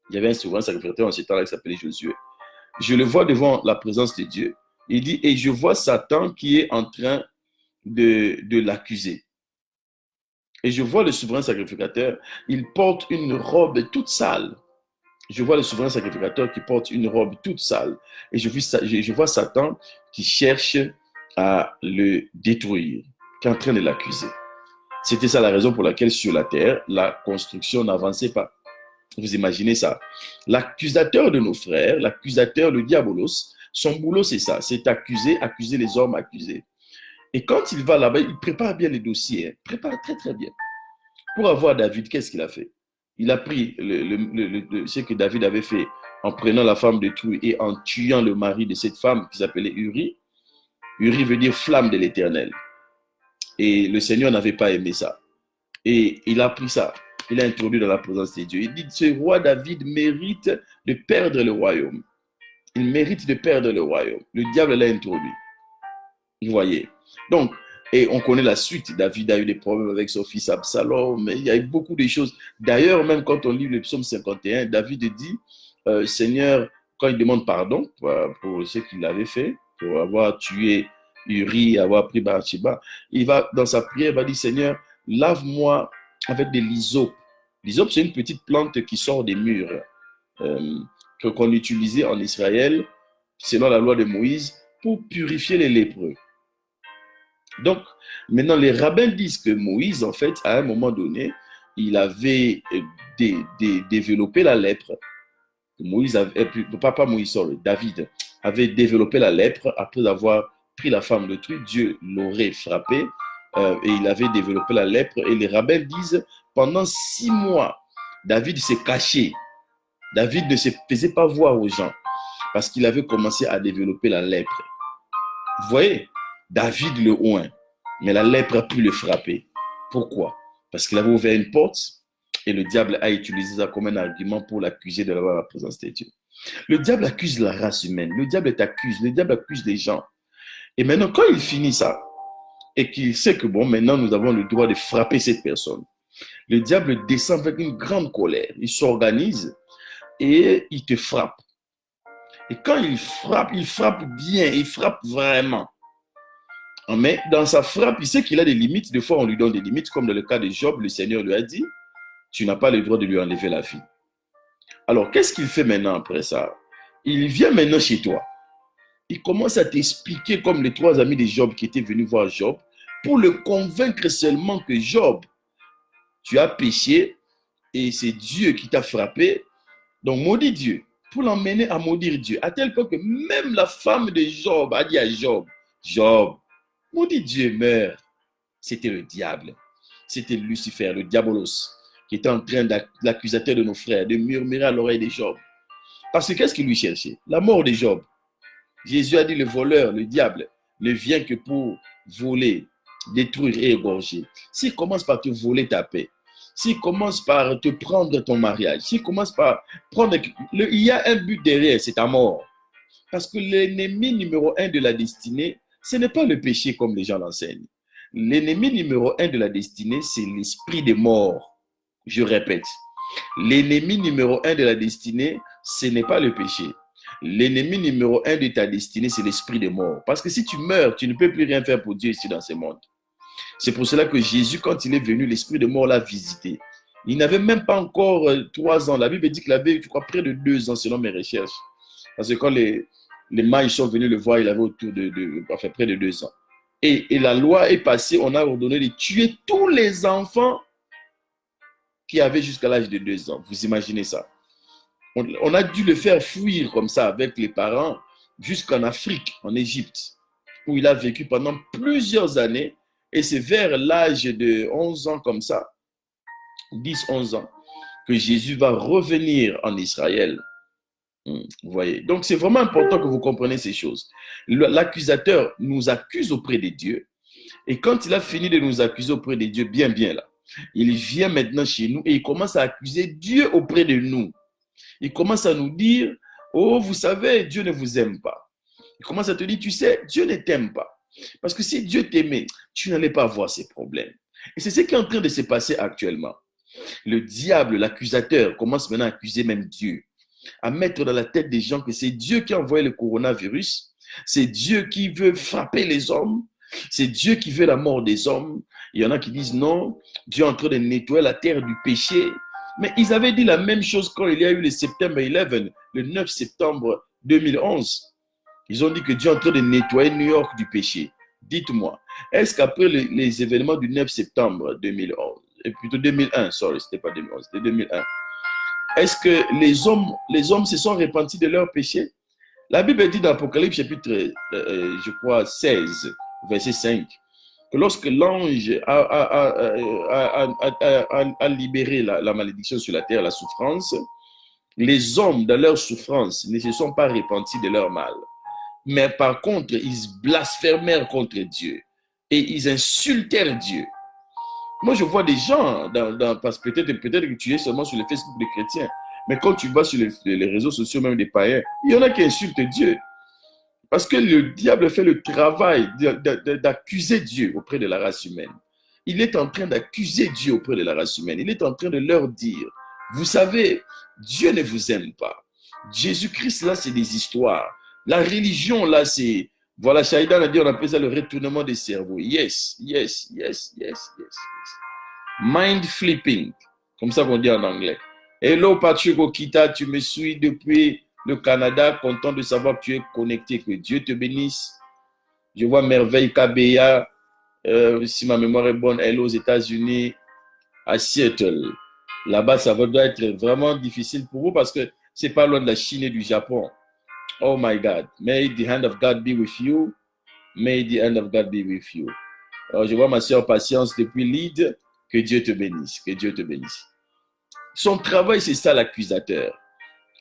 [SPEAKER 1] Il y avait un souverain sacrificateur en ce temps-là qui s'appelait Josué. Je le vois devant la présence de Dieu. Il dit, et je vois Satan qui est en train de l'accuser. Et je vois le souverain sacrificateur, il porte une robe toute sale. Je vois le souverain sacrificateur qui porte une robe toute sale. Et je vois Satan qui cherche à le détruire, qui est en train de l'accuser. C'était ça la raison pour laquelle sur la terre, la construction n'avançait pas. Vous imaginez ça? L'accusateur de nos frères, l'accusateur, le diabolos, son boulot c'est ça, c'est accuser les hommes accusés. Et quand il va là-bas, il prépare bien les dossiers, prépare très très bien. Pour avoir David, qu'est-ce qu'il a fait? Il a pris ce que David avait fait en prenant la femme d'autrui et en tuant le mari de cette femme qui s'appelait Uri. Uri veut dire flamme de l'Éternel. Et le Seigneur n'avait pas aimé ça. Et il a pris ça, il l'a introduit dans la présence de Dieu. Il dit, ce roi David mérite de perdre le royaume. Il mérite de perdre le royaume. Le diable l'a introduit. Vous voyez. Donc, et on connaît la suite. David a eu des problèmes avec son fils Absalom. Il y a eu beaucoup de choses. D'ailleurs, même quand on lit le psaume 51, David dit, Seigneur, quand il demande pardon pour ce qu'il avait fait, pour avoir tué Uri, avoir pris Bathsheba, il va, dans sa prière, il va dire, Seigneur, lave-moi avec de l'hysope. L'hysope, c'est une petite plante qui sort des murs, qu'on utilisait en Israël, selon la loi de Moïse, pour purifier les lépreux. Donc, maintenant, les rabbins disent que Moïse, en fait, à un moment donné, il avait développé la lèpre. Moïse avait, pas Moïse, sorry, David avait développé la lèpre après avoir pris la femme d'autrui. Dieu l'aurait frappé et il avait développé la lèpre. Et les rabbins disent, pendant 6 mois, David s'est caché. David ne se faisait pas voir aux gens parce qu'il avait commencé à développer la lèpre. Vous voyez, David le oint, mais la lèpre a pu le frapper. Pourquoi? Parce qu'il avait ouvert une porte et le diable a utilisé ça comme un argument pour l'accuser de la présence de Dieu. Le diable accuse la race humaine, le diable t'accuse, le diable accuse les gens. Et maintenant, quand il finit ça, et qu'il sait que bon, maintenant nous avons le droit de frapper cette personne, le diable descend avec une grande colère, il s'organise et il te frappe. Et quand il frappe bien, il frappe vraiment. Mais dans sa frappe, il sait qu'il a des limites. Des fois, on lui donne des limites, comme dans le cas de Job, le Seigneur lui a dit, tu n'as pas le droit de lui enlever la vie. Alors, qu'est-ce qu'il fait maintenant après ça? Il vient maintenant chez toi. Il commence à t'expliquer comme les 3 amis de Job qui étaient venus voir Job, pour le convaincre seulement que Job, tu as péché et c'est Dieu qui t'a frappé. Donc, maudit Dieu, pour l'emmener à maudire Dieu. À tel point que même la femme de Job a dit à Job, Job, maudit Dieu meurt. C'était le diable. C'était Lucifer, le diabolos, qui était en train l'accusateur de nos frères, de murmurer à l'oreille de Job. Parce que qu'est-ce qu'il lui cherchait? La mort de Job. Jésus a dit, le voleur, le diable, ne vient que pour voler, détruire et égorger. S'il commence par te voler ta paix, s'il commence par te prendre ton mariage, s'il commence par prendre... Il y a un but derrière, c'est ta mort. Parce que l'ennemi numéro 1 de la destinée, ce n'est pas le péché comme les gens l'enseignent. L'ennemi numéro 1 de la destinée, c'est l'esprit de mort. Je répète, l'ennemi numéro 1 de la destinée, ce n'est pas le péché. L'ennemi numéro 1 de ta destinée, c'est l'esprit de mort. Parce que si tu meurs, tu ne peux plus rien faire pour Dieu ici dans ce monde. C'est pour cela que Jésus, quand il est venu, l'esprit de mort l'a visité. Il n'avait même pas encore 3 ans. La Bible dit qu'il avait, je crois, près de 2 ans, selon mes recherches. Parce que quand les mages sont venus le voir, il avait autour enfin, près de 2 ans. Et la loi est passée, on a ordonné de tuer tous les enfants qui avaient jusqu'à l'âge de 2 ans. Vous imaginez ça? On a dû le faire fuir comme ça avec les parents jusqu'en Afrique, en Égypte, où il a vécu pendant plusieurs années. Et c'est vers l'âge de 11 ans comme ça, 10-11 ans, que Jésus va revenir en Israël. Vous voyez? Donc, c'est vraiment important que vous compreniez ces choses. L'accusateur nous accuse auprès de Dieu. Et quand il a fini de nous accuser auprès de Dieu, bien là, il vient maintenant chez nous et il commence à accuser Dieu auprès de nous. Il commence à nous dire, oh, vous savez, Dieu ne vous aime pas. Il commence à te dire, tu sais, Dieu ne t'aime pas. Parce que si Dieu t'aimait, tu n'allais pas avoir ces problèmes. Et c'est ce qui est en train de se passer actuellement. Le diable, l'accusateur, commence maintenant à accuser même Dieu, à mettre dans la tête des gens que c'est Dieu qui a envoyé le coronavirus, c'est Dieu qui veut frapper les hommes, c'est Dieu qui veut la mort des hommes. Il y en a qui disent non, Dieu est en train de nettoyer la terre du péché. Mais ils avaient dit la même chose quand il y a eu le September 11, le 9 septembre 2011. Ils ont dit que Dieu est en train de nettoyer New York du péché. Dites-moi, est-ce qu'après les événements du 9 septembre 2011, et plutôt 2001, sorry, c'était pas 2011, c'était 2001, est-ce que les hommes se sont repentis de leurs péchés? La Bible dit dans Apocalypse chapitre, je crois, 16, verset 5, que lorsque l'ange a libéré la malédiction sur la terre, la souffrance, Les hommes, dans leur souffrance, ne se sont pas repentis de leur mal. Mais par contre, ils blasphémèrent contre Dieu et ils insultèrent Dieu. Moi, je vois des gens, parce que peut-être que tu es seulement sur le Facebook des chrétiens, mais quand tu vas sur les réseaux sociaux, même des païens, il y en a qui insultent Dieu. Parce que le diable fait le travail d'accuser Dieu auprès de la race humaine. Il est en train d'accuser Dieu auprès de la race humaine. Il est en train de leur dire, vous savez, Dieu ne vous aime pas. Jésus-Christ, là, c'est des histoires. La religion, là, c'est... Voilà, Shaidan a dit, on appelle ça le retournement des cerveaux. Yes. Mind flipping, comme ça qu'on dit en anglais. Hello, Patrick Okita, tu me suis depuis le Canada, content de savoir que tu es connecté, que Dieu te bénisse. Je vois Merveille Kabeya, si ma mémoire est bonne, elle est aux États-Unis, à Seattle. Là-bas, ça doit être vraiment difficile pour vous parce que c'est pas loin de la Chine et du Japon. Oh my God. May the hand of God be with you. May the hand of God be with you. Alors, je vois ma soeur Patience depuis Leeds. Que Dieu te bénisse. Que Dieu te bénisse. Son travail, c'est ça, l'accusateur.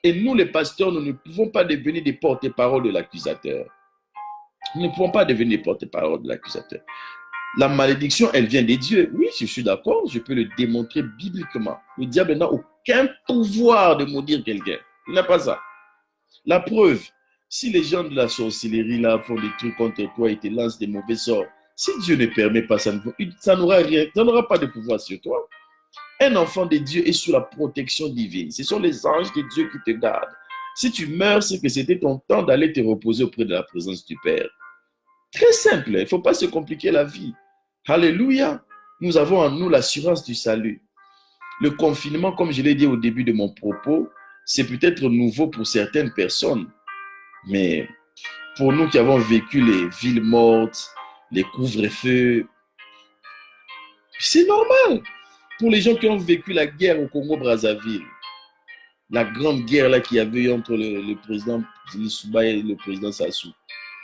[SPEAKER 1] Et nous, les pasteurs, nous ne pouvons pas devenir des porte-paroles de l'accusateur. Nous ne pouvons pas devenir des porte-paroles de l'accusateur. La malédiction, elle vient des dieux. Oui, je suis d'accord, je peux le démontrer bibliquement. Le diable n'a aucun pouvoir de maudire quelqu'un. Il n'a pas ça. La preuve, si les gens de la sorcellerie là font des trucs contre toi et te lancent des mauvais sorts, si Dieu ne permet pas, ça n'aura rien, ça n'aura pas de pouvoir sur toi. Un enfant de Dieu est sous la protection divine. Ce sont les anges de Dieu qui te gardent. Si tu meurs, c'est que c'était ton temps d'aller te reposer auprès de la présence du Père. Très simple, il ne faut pas se compliquer la vie. Alléluia. Nous avons en nous l'assurance du salut. Le confinement, comme je l'ai dit au début de mon propos, c'est peut-être nouveau pour certaines personnes. Mais pour nous qui avons vécu les villes mortes, les couvre-feux, c'est normal. Pour les gens qui ont vécu la guerre au Congo-Brazzaville, la grande guerre là qu'il y avait entre le président Lissouba et le président Sassou.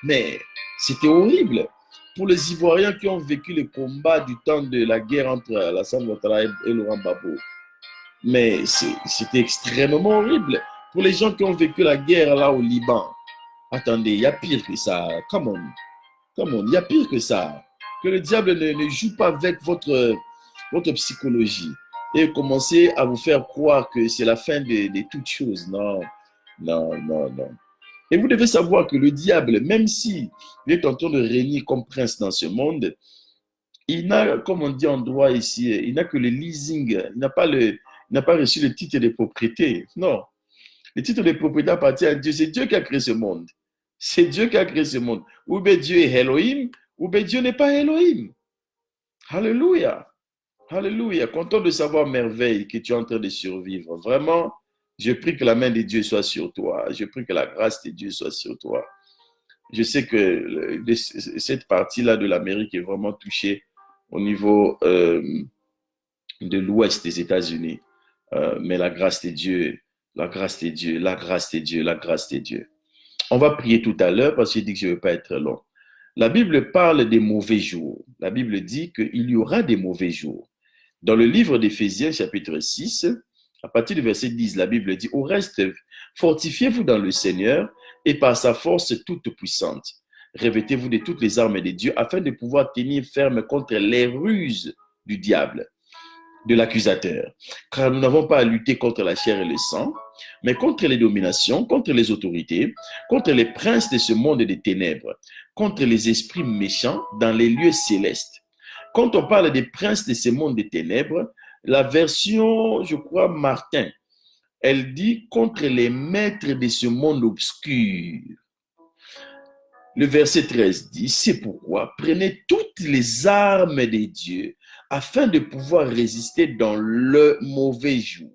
[SPEAKER 1] Mais c'était horrible. Pour les Ivoiriens qui ont vécu le combat du temps de la guerre entre Alassane Ouattara et Laurent Gbagbo, mais c'était extrêmement horrible. Pour les gens qui ont vécu la guerre là au Liban, attendez, il y a pire que ça. Come on, il y a pire que ça. Que le diable ne joue pas avec votre psychologie et commencer à vous faire croire que c'est la fin de toutes choses. Non. Et vous devez savoir que le diable, même si il est en train de régner comme prince dans ce monde, il n'a, comme on dit en droit ici, il n'a que le leasing, il n'a pas reçu le titre de propriété. Non. Le titre de propriété appartient à Dieu. C'est Dieu qui a créé ce monde. C'est Dieu qui a créé ce monde. Ou bien Dieu est Elohim, ou bien Dieu n'est pas Elohim. Alléluia. Alléluia. Content de savoir, Merveille, que tu es en train de survivre. Vraiment, je prie que la main de Dieu soit sur toi. Je prie que la grâce de Dieu soit sur toi. Je sais que cette partie-là de l'Amérique est vraiment touchée au niveau de l'ouest des États-Unis. Mais la grâce de Dieu, la grâce de Dieu, la grâce de Dieu, la grâce de Dieu. On va prier tout à l'heure parce que j'ai dit que je ne veux pas être long. La Bible parle des mauvais jours. La Bible dit qu'il y aura des mauvais jours. Dans le livre d'Éphésiens, chapitre 6, à partir du verset 10, la Bible dit « Au reste, fortifiez-vous dans le Seigneur et par sa force toute puissante. Revêtez-vous de toutes les armes de Dieu afin de pouvoir tenir ferme contre les ruses du diable, de l'accusateur. Car nous n'avons pas à lutter contre la chair et le sang, mais contre les dominations, contre les autorités, contre les princes de ce monde des ténèbres, contre les esprits méchants dans les lieux célestes. » Quand on parle des princes de ce monde des ténèbres, la version, je crois, Martin, elle dit contre les maîtres de ce monde obscur. Le verset 13 dit, c'est pourquoi prenez toutes les armes de Dieu afin de pouvoir résister dans le mauvais jour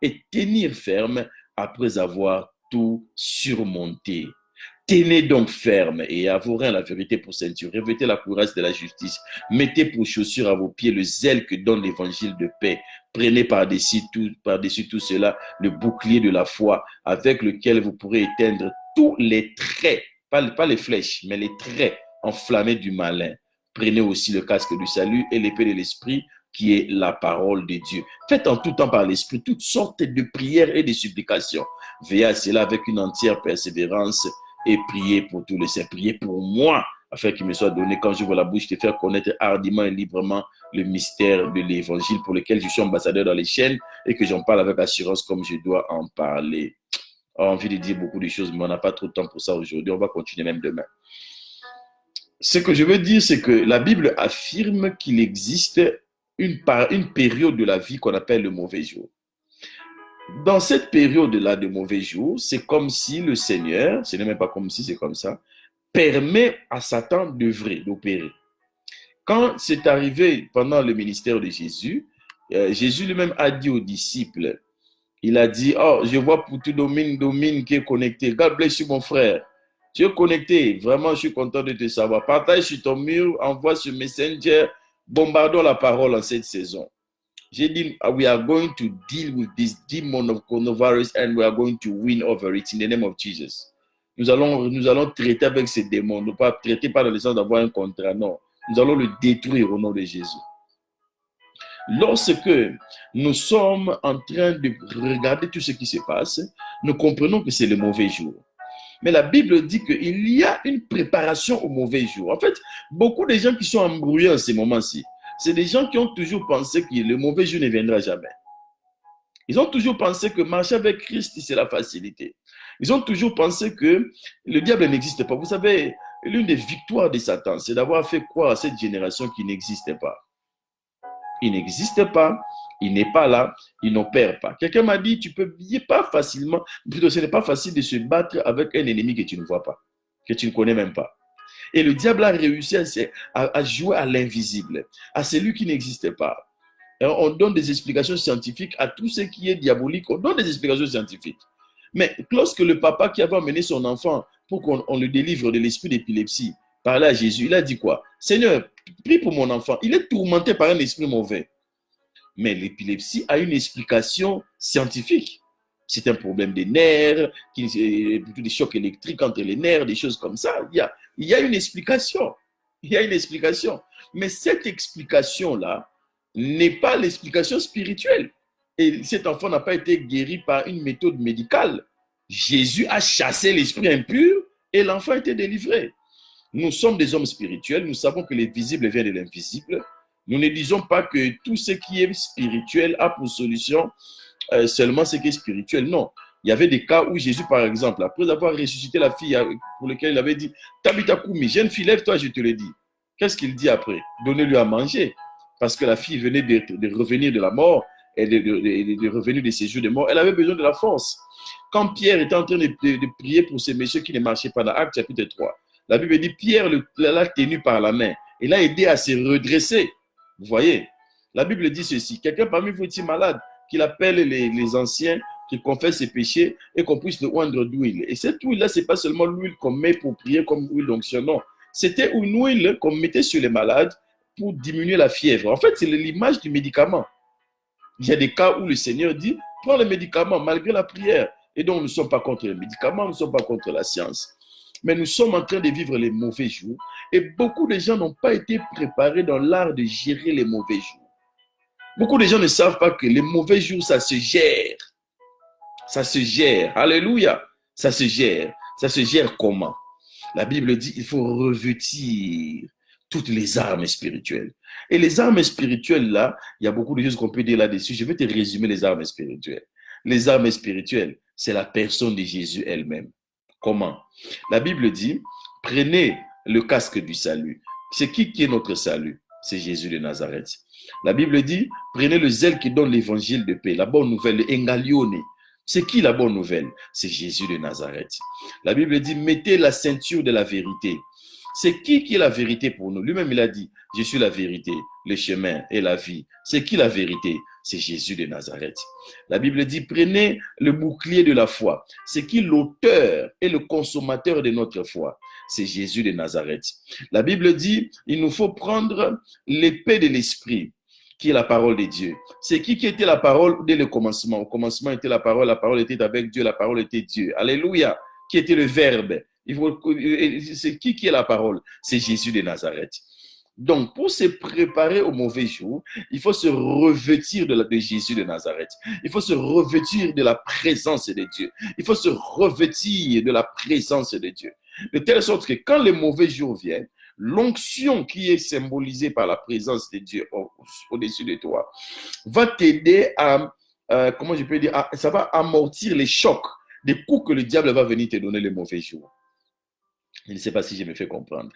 [SPEAKER 1] et tenir ferme après avoir tout surmonté. Tenez donc ferme et à vos reins la vérité pour ceinture. Revêtez la courage de la justice. Mettez pour chaussure à vos pieds le zèle que donne l'évangile de paix. Prenez par-dessus tout cela le bouclier de la foi avec lequel vous pourrez éteindre tous les traits, pas les flèches, mais les traits enflammés du malin. Prenez aussi le casque du salut et l'épée de l'esprit qui est la parole de Dieu. Faites en tout temps par l'Esprit toutes sortes de prières et de supplications. Veillez à cela avec une entière persévérance et priez pour tous les saints. Priez pour moi, afin qu'il me soit donné, quand j'ouvre la bouche, de faire connaître hardiment et librement le mystère de l'évangile pour lequel je suis ambassadeur dans les chaînes et que j'en parle avec assurance comme je dois en parler. On a envie de dire beaucoup de choses, mais on n'a pas trop de temps pour ça aujourd'hui. On va continuer même demain. Ce que je veux dire, c'est que la Bible affirme qu'il existe une période de la vie qu'on appelle le mauvais jour. Dans cette période-là de mauvais jour, c'est comme si le Seigneur, ce n'est même pas comme si, c'est comme ça, permet à Satan d'œuvrer, d'opérer. Quand c'est arrivé pendant le ministère de Jésus, Jésus lui-même a dit aux disciples, il a dit, oh, je vois pour tout Domine qui est connecté. God bless you, mon frère. Tu es connecté. Vraiment, je suis content de te savoir. Partage sur ton mur, envoie sur Messenger. Bombardons la parole en cette saison. J'ai dit, we are going to deal with this demon of coronavirus and we are going to win over it in the name of Jesus. Nous allons traiter avec ces démons. Ne pas traiter pas dans le sens d'avoir un contrat, non. Nous allons le détruire au nom de Jésus. Lorsque nous sommes en train de regarder tout ce qui se passe, nous comprenons que c'est le mauvais jour. Mais la Bible dit qu'il y a une préparation au mauvais jour. En fait, beaucoup de gens qui sont embrouillés en ces moments-ci, c'est des gens qui ont toujours pensé que le mauvais jour ne viendra jamais. Ils ont toujours pensé que marcher avec Christ, c'est la facilité. Ils ont toujours pensé que le diable n'existe pas. Vous savez, l'une des victoires de Satan, c'est d'avoir fait croire à cette génération qui n'existait pas. Il n'existe pas, il n'est pas là, il n'opère pas. Quelqu'un m'a dit, tu peux pas facilement, plutôt ce n'est pas facile de se battre avec un ennemi que tu ne vois pas, que tu ne connais même pas. Et le diable a réussi à jouer à l'invisible, à celui qui n'existe pas. Et on donne des explications scientifiques à tout ce qui est diabolique, on donne des explications scientifiques. Mais lorsque le papa qui avait emmené son enfant pour qu'on le délivre de l'esprit d'épilepsie parlait à Jésus, il a dit quoi? Seigneur, prie pour mon enfant. Il est tourmenté par un esprit mauvais. Mais l'épilepsie a une explication scientifique. C'est un problème des nerfs, des chocs électriques entre les nerfs, des choses comme ça. Il y a une explication. Il y a une explication. Mais cette explication-là n'est pas l'explication spirituelle. Et cet enfant n'a pas été guéri par une méthode médicale. Jésus a chassé l'esprit impur et l'enfant a été délivré. Nous sommes des hommes spirituels, nous savons que le visible vient de l'invisible. Nous ne disons pas que tout ce qui est spirituel a pour solution seulement ce qui est spirituel. Non. Il y avait des cas où Jésus, par exemple, après avoir ressuscité la fille pour laquelle il avait dit « Tabitha Koumi, jeune fille, lève-toi, je te le dis ». Qu'est-ce qu'il dit après? Donnez-lui à manger. Parce que la fille venait de revenir de la mort et de revenir de ses jours de mort. Elle avait besoin de la force. Quand Pierre était en train de prier pour ces messieurs qui ne marchaient pas dans Actes chapitre 3, la Bible dit Pierre l'a tenu par la main et l'a aidé à se redresser. Vous voyez, la Bible dit ceci. Quelqu'un parmi vous est malade, qu'il appelle les anciens, qu'il confesse ses péchés et qu'on puisse le oindre d'huile. Et cette huile-là, ce n'est pas seulement l'huile qu'on met pour prier comme huile d'onction, non. C'était une huile qu'on mettait sur les malades pour diminuer la fièvre. En fait, c'est l'image du médicament. Il y a des cas où le Seigneur dit, prends le médicament malgré la prière. Et donc, nous ne sommes pas contre les médicaments, nous ne sommes pas contre la science. Mais nous sommes en train de vivre les mauvais jours. Et beaucoup de gens n'ont pas été préparés dans l'art de gérer les mauvais jours. Beaucoup de gens ne savent pas que les mauvais jours, ça se gère. Ça se gère. Alléluia. Ça se gère. Ça se gère comment? La Bible dit il faut revêtir toutes les armes spirituelles. Et les armes spirituelles, là, il y a beaucoup de choses qu'on peut dire là-dessus. Je vais te résumer les armes spirituelles. Les armes spirituelles, c'est la personne de Jésus elle-même. Comment? La Bible dit, prenez le casque du salut. C'est qui est notre salut? C'est Jésus de Nazareth. La Bible dit, prenez le zèle qui donne l'évangile de paix, la bonne nouvelle, le engalione. C'est qui la bonne nouvelle? C'est Jésus de Nazareth. La Bible dit, mettez la ceinture de la vérité. C'est qui est la vérité pour nous? Lui-même, il a dit, je suis la vérité, le chemin et la vie. C'est qui la vérité? C'est Jésus de Nazareth. La Bible dit, prenez le bouclier de la foi. C'est qui l'auteur et le consommateur de notre foi? C'est Jésus de Nazareth. La Bible dit, il nous faut prendre l'épée de l'esprit, qui est la parole de Dieu. C'est qui était la parole dès le commencement? Au commencement était la parole était avec Dieu, la parole était Dieu. Alléluia. Qui était le verbe? C'est qui est la parole? C'est Jésus de Nazareth. Donc, pour se préparer au mauvais jour, il faut se revêtir de Jésus de Nazareth. Il faut se revêtir de la présence de Dieu. Il faut se revêtir de la présence de Dieu. De telle sorte que quand les mauvais jours viennent, l'onction qui est symbolisée par la présence de Dieu au-dessus de toi va t'aider à, comment je peux dire, ça va amortir les chocs des coups que le diable va venir te donner les mauvais jours. Je ne sais pas si je me fais comprendre.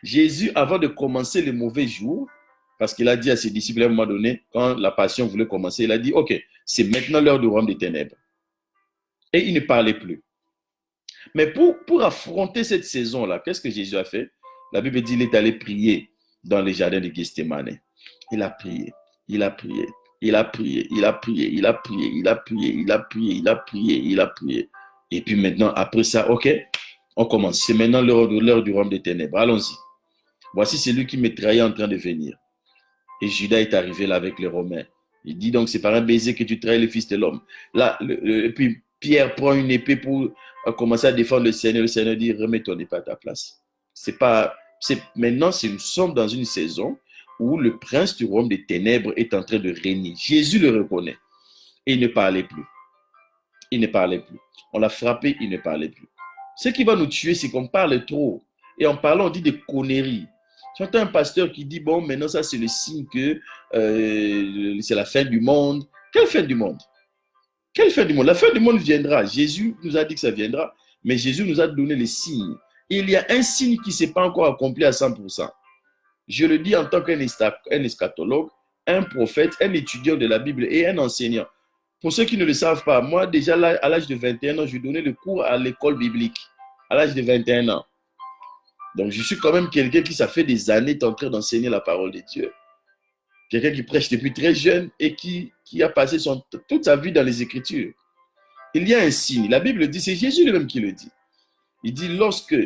[SPEAKER 1] Jésus, avant de commencer les mauvais jours, parce qu'il a dit à ses disciples à un moment donné, quand la passion voulait commencer, il a dit, ok, c'est maintenant l'heure du royaume des ténèbres. Et il ne parlait plus. Mais pour affronter cette saison-là, qu'est-ce que Jésus a fait? La Bible dit qu'il est allé prier dans les jardins de Gethsémane. Il a prié, il a prié, il a prié, il a prié, il a prié, il a prié, il a prié, il a prié, il a prié. Et puis maintenant, après ça, ok, on commence. C'est maintenant l'heure du royaume des ténèbres. Allons-y. Voici celui qui me trahit en train de venir. Et Judas est arrivé là avec les Romains. Il dit donc, c'est par un baiser que tu trahis le Fils de l'homme. Là, et puis Pierre prend une épée pour commencer à défendre le Seigneur. Le Seigneur dit, remets ton épée à ta place. Maintenant, nous sommes dans une saison où le prince du royaume des ténèbres est en train de régner. Jésus le reconnaît. Et il ne parlait plus. Il ne parlait plus. On l'a frappé, il ne parlait plus. Ce qui va nous tuer, c'est qu'on parle trop. Et en parlant, on dit des conneries. J'entends un pasteur qui dit, bon, maintenant, ça, c'est le signe que c'est la fin du monde. Quelle fin du monde? Quelle fin du monde? La fin du monde viendra. Jésus nous a dit que ça viendra, mais Jésus nous a donné les signes. Et il y a un signe qui ne s'est pas encore accompli à 100%. Je le dis en tant qu'un eschatologue, un prophète, un étudiant de la Bible et un enseignant. Pour ceux qui ne le savent pas, moi, déjà à l'âge de 21 ans, je donnais le cours à l'école biblique, à l'âge de 21 ans. Donc, je suis quand même quelqu'un qui, ça fait des années, est en train d'enseigner la parole de Dieu. Quelqu'un qui prêche depuis très jeune et qui a passé toute sa vie dans les Écritures. Il y a un signe. La Bible dit, c'est Jésus lui-même qui le dit. Il dit, lorsque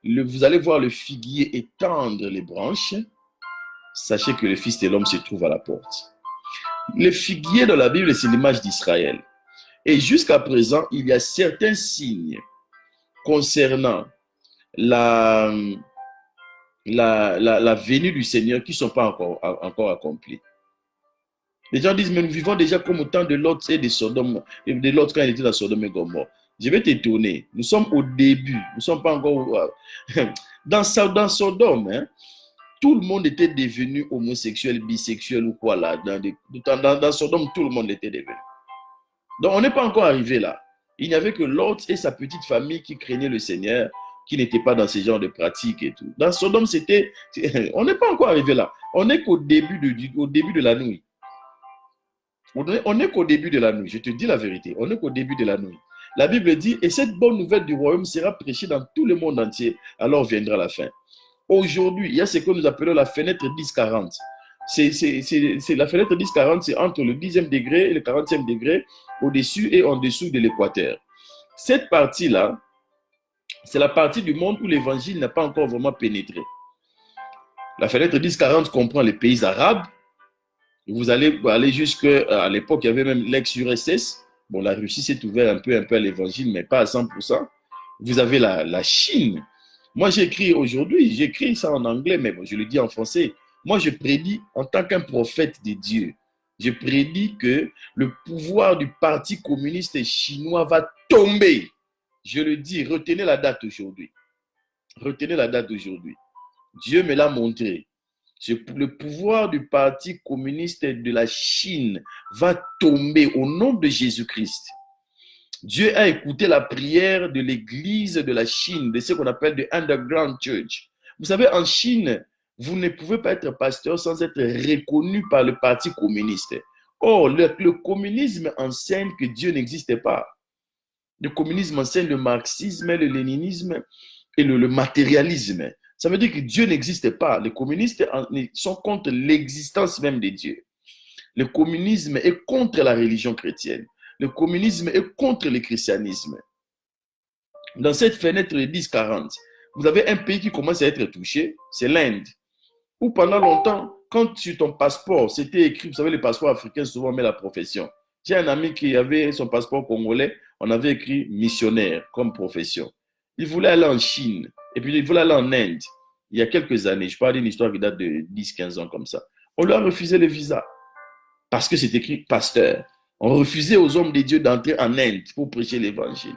[SPEAKER 1] vous allez voir le figuier étendre les branches, sachez que le Fils de l'homme se trouve à la porte. Le figuier dans la Bible, c'est l'image d'Israël. Et jusqu'à présent, il y a certains signes concernant la venue du Seigneur qui ne sont pas encore accomplis. Les gens disent, mais nous vivons déjà comme au temps de Lot et de Sodome, et de Lot quand il était dans Sodome et Gomorrhe. Je vais t'étonner, nous sommes au début, nous ne sommes pas encore... Dans Sodome, hein, tout le monde était devenu homosexuel, bisexuel ou quoi là. Dans Sodome, tout le monde était devenu. Donc on n'est pas encore arrivé là. Il n'y avait que Lot et sa petite famille qui craignaient le Seigneur, qui n'étaient pas dans ce genre de pratiques et tout. Dans Sodome, on n'est pas encore arrivé là. On n'est qu'au début de la nuit. On n'est qu'au début de la nuit. Je te dis la vérité. On n'est qu'au début de la nuit. La Bible dit, et cette bonne nouvelle du royaume sera prêchée dans tout le monde entier, alors viendra la fin. Aujourd'hui, il y a ce que nous appelons la fenêtre 10-40. C'est la fenêtre 10-40, c'est entre le 10e degré et le 40e degré, au-dessus et en dessous de l'équateur. Cette partie-là, c'est la partie du monde où l'évangile n'a pas encore vraiment pénétré. La fenêtre 10-40 comprend les pays arabes. Vous allez aller jusqu'à l'époque, il y avait même l'ex-URSS. Bon, la Russie s'est ouverte un peu à l'évangile, mais pas à 100%. Vous avez la Chine. Moi, j'écris ça en anglais, mais bon, je le dis en français. Moi, je prédis en tant qu'un prophète de Dieu. Je prédis que le pouvoir du Parti communiste chinois va tomber. Je le dis, retenez la date aujourd'hui. Retenez la date d'aujourd'hui. Dieu me l'a montré. Le pouvoir du Parti communiste de la Chine va tomber au nom de Jésus-Christ. Dieu a écouté la prière de l'église de la Chine, de ce qu'on appelle de Underground Church. Vous savez, en Chine, vous ne pouvez pas être pasteur sans être reconnu par le Parti communiste. Or, le communisme enseigne que Dieu n'existe pas. Le communisme enseigne le marxisme, le léninisme et le matérialisme. Ça veut dire que Dieu n'existe pas. Les communistes sont contre l'existence même de Dieu. Le communisme est contre la religion chrétienne. Le communisme est contre le christianisme. Dans cette fenêtre 10-40, vous avez un pays qui commence à être touché, c'est l'Inde. Où pendant longtemps, quand sur ton passeport, c'était écrit, vous savez, les passeports africains, souvent on met la profession. J'ai un ami qui avait son passeport congolais, on avait écrit missionnaire comme profession. Il voulait aller en Chine, et puis il voulait aller en Inde. il y a quelques années. Je parle d'une histoire qui date de 10-15 ans comme ça. On leur a refusé le visa parce que c'est écrit pasteur. On refusait aux hommes de Dieu d'entrer en Inde pour prêcher l'évangile.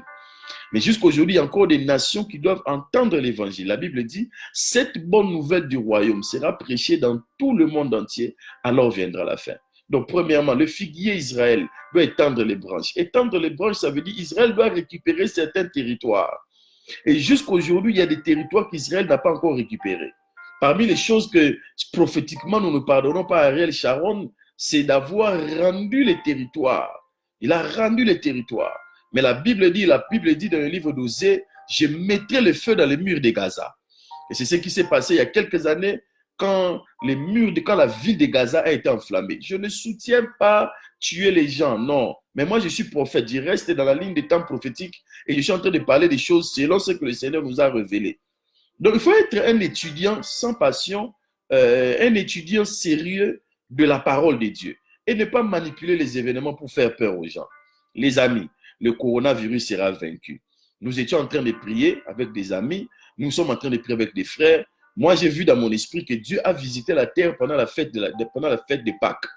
[SPEAKER 1] Mais jusqu'aujourd'hui, il y a encore des nations qui doivent entendre l'évangile. La Bible dit, cette bonne nouvelle du royaume sera prêchée dans tout le monde entier, alors viendra la fin. Donc, premièrement, le figuier Israël doit étendre les branches. Étendre les branches, ça veut dire Israël doit récupérer certains territoires. Et jusqu'aujourd'hui, il y a des territoires qu'Israël n'a pas encore récupérés. Parmi les choses que prophétiquement nous ne pardonnons pas à Ariel Sharon, c'est d'avoir rendu les territoires. Il a rendu les territoires. Mais la Bible dit dans le livre d'Osée, je mettrai le feu dans les murs de Gaza. Et c'est ce qui s'est passé il y a quelques années quand la ville de Gaza a été enflammée. Je ne soutiens pas tuer les gens, non. Mais moi, je suis prophète. Je reste dans la ligne des temps prophétiques et je suis en train de parler des choses selon ce que le Seigneur nous a révélé. Donc, il faut être un étudiant sans passion, un étudiant sérieux de la parole de Dieu et ne pas manipuler les événements pour faire peur aux gens. Les amis, le coronavirus sera vaincu. Nous étions en train de prier avec des amis, nous sommes en train de prier avec des frères. Moi, j'ai vu dans mon esprit que Dieu a visité la terre pendant la fête de Pâques.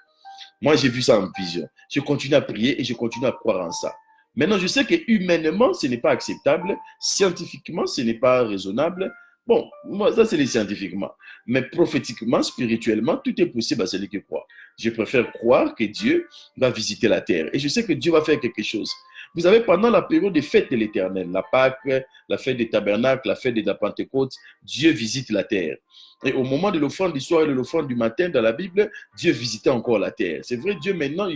[SPEAKER 1] Moi, j'ai vu ça en vision. Je continue à prier et je continue à croire en ça. Maintenant, je sais que humainement, ce n'est pas acceptable. Scientifiquement, ce n'est pas raisonnable. Bon, moi, ça, c'est les scientifiquement. Mais prophétiquement, spirituellement, tout est possible à celui qui croit. Je préfère croire que Dieu va visiter la terre. Et je sais que Dieu va faire quelque chose. Vous savez, pendant la période des fêtes de l'Éternel, la Pâques, la fête des tabernacles, la fête de la Pentecôte, Dieu visite la terre. Et au moment de l'offrande du soir et de l'offrande du matin, dans la Bible, Dieu visitait encore la terre. C'est vrai, Dieu maintenant,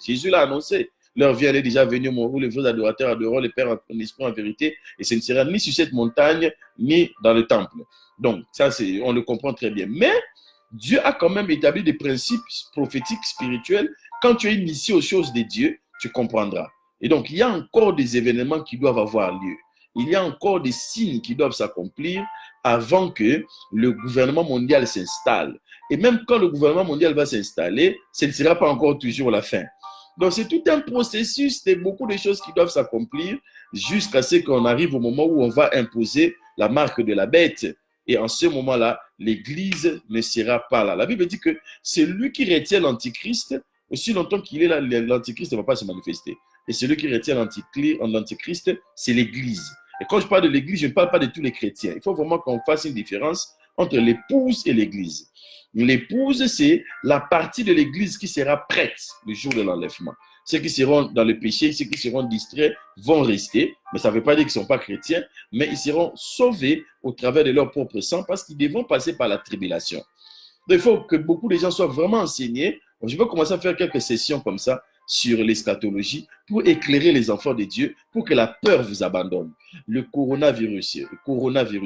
[SPEAKER 1] Jésus l'a annoncé. L'heure vient, elle est déjà venue, mon roux, les vrais adorateurs adoreront le Père en esprit en vérité, et ce ne sera ni sur cette montagne, ni dans le temple. Donc, ça, on le comprend très bien. Mais Dieu a quand même établi des principes prophétiques, spirituels. Quand tu es initié aux choses de Dieu, tu comprendras. Et donc, il y a encore des événements qui doivent avoir lieu. Il y a encore des signes qui doivent s'accomplir avant que le gouvernement mondial s'installe. Et même quand le gouvernement mondial va s'installer, ce ne sera pas encore toujours la fin. Donc, c'est tout un processus de beaucoup de choses qui doivent s'accomplir jusqu'à ce qu'on arrive au moment où on va imposer la marque de la bête. Et en ce moment-là, l'Église ne sera pas là. La Bible dit que c'est lui qui retient l'Antichrist. Aussi longtemps qu'il est là, l'Antichrist ne va pas se manifester. Et celui qui retient l'Antichrist, c'est l'Église. Et quand je parle de l'Église, je ne parle pas de tous les chrétiens. Il faut vraiment qu'on fasse une différence entre l'épouse et l'Église. L'épouse, c'est la partie de l'Église qui sera prête le jour de l'enlèvement. Ceux qui seront dans le péché, ceux qui seront distraits vont rester, mais ça ne veut pas dire qu'ils ne sont pas chrétiens, mais ils seront sauvés au travers de leur propre sang parce qu'ils devront passer par la tribulation. Donc, il faut que beaucoup de gens soient vraiment enseignés. Je vais commencer à faire quelques sessions comme ça sur l'eschatologie pour éclairer les enfants de Dieu, pour que la peur vous abandonne. Le coronavirus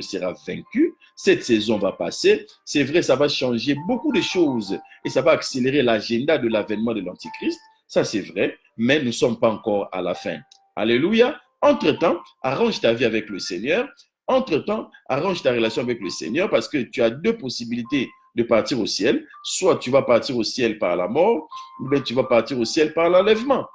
[SPEAKER 1] sera vaincu. Cette saison va passer. C'est vrai, ça va changer beaucoup de choses et ça va accélérer l'agenda de l'avènement de l'Antichrist. Ça, c'est vrai, mais nous ne sommes pas encore à la fin. Alléluia. Entre-temps, arrange ta vie avec le Seigneur. Entre-temps, arrange ta relation avec le Seigneur parce que tu as deux possibilités de partir au ciel. Soit tu vas partir au ciel par la mort, ou bien tu vas partir au ciel par l'enlèvement.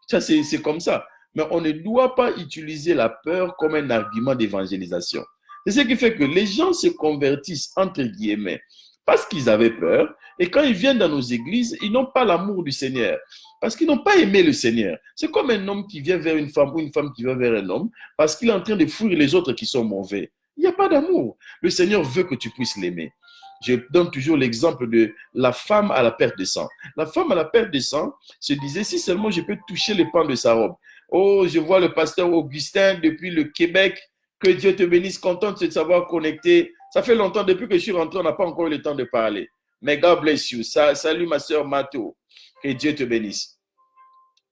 [SPEAKER 1] Ça, c'est comme ça. Mais on ne doit pas utiliser la peur comme un argument d'évangélisation. C'est ce qui fait que les gens se convertissent, entre guillemets, parce qu'ils avaient peur. Et quand ils viennent dans nos églises, ils n'ont pas l'amour du Seigneur. Parce qu'ils n'ont pas aimé le Seigneur. C'est comme un homme qui vient vers une femme ou une femme qui va vers un homme parce qu'il est en train de fuir les autres qui sont mauvais. Il n'y a pas d'amour. Le Seigneur veut que tu puisses l'aimer. Je donne toujours l'exemple de la femme à la perte de sang. La femme à la perte de sang se disait, si seulement je peux toucher le pan de sa robe. Oh, je vois le pasteur Augustin depuis le Québec. Que Dieu te bénisse, content de se savoir connecté. Ça fait longtemps, depuis que je suis rentré, on n'a pas encore eu le temps de parler. Mais God bless you. Salut ma soeur Mato. Que Dieu te bénisse.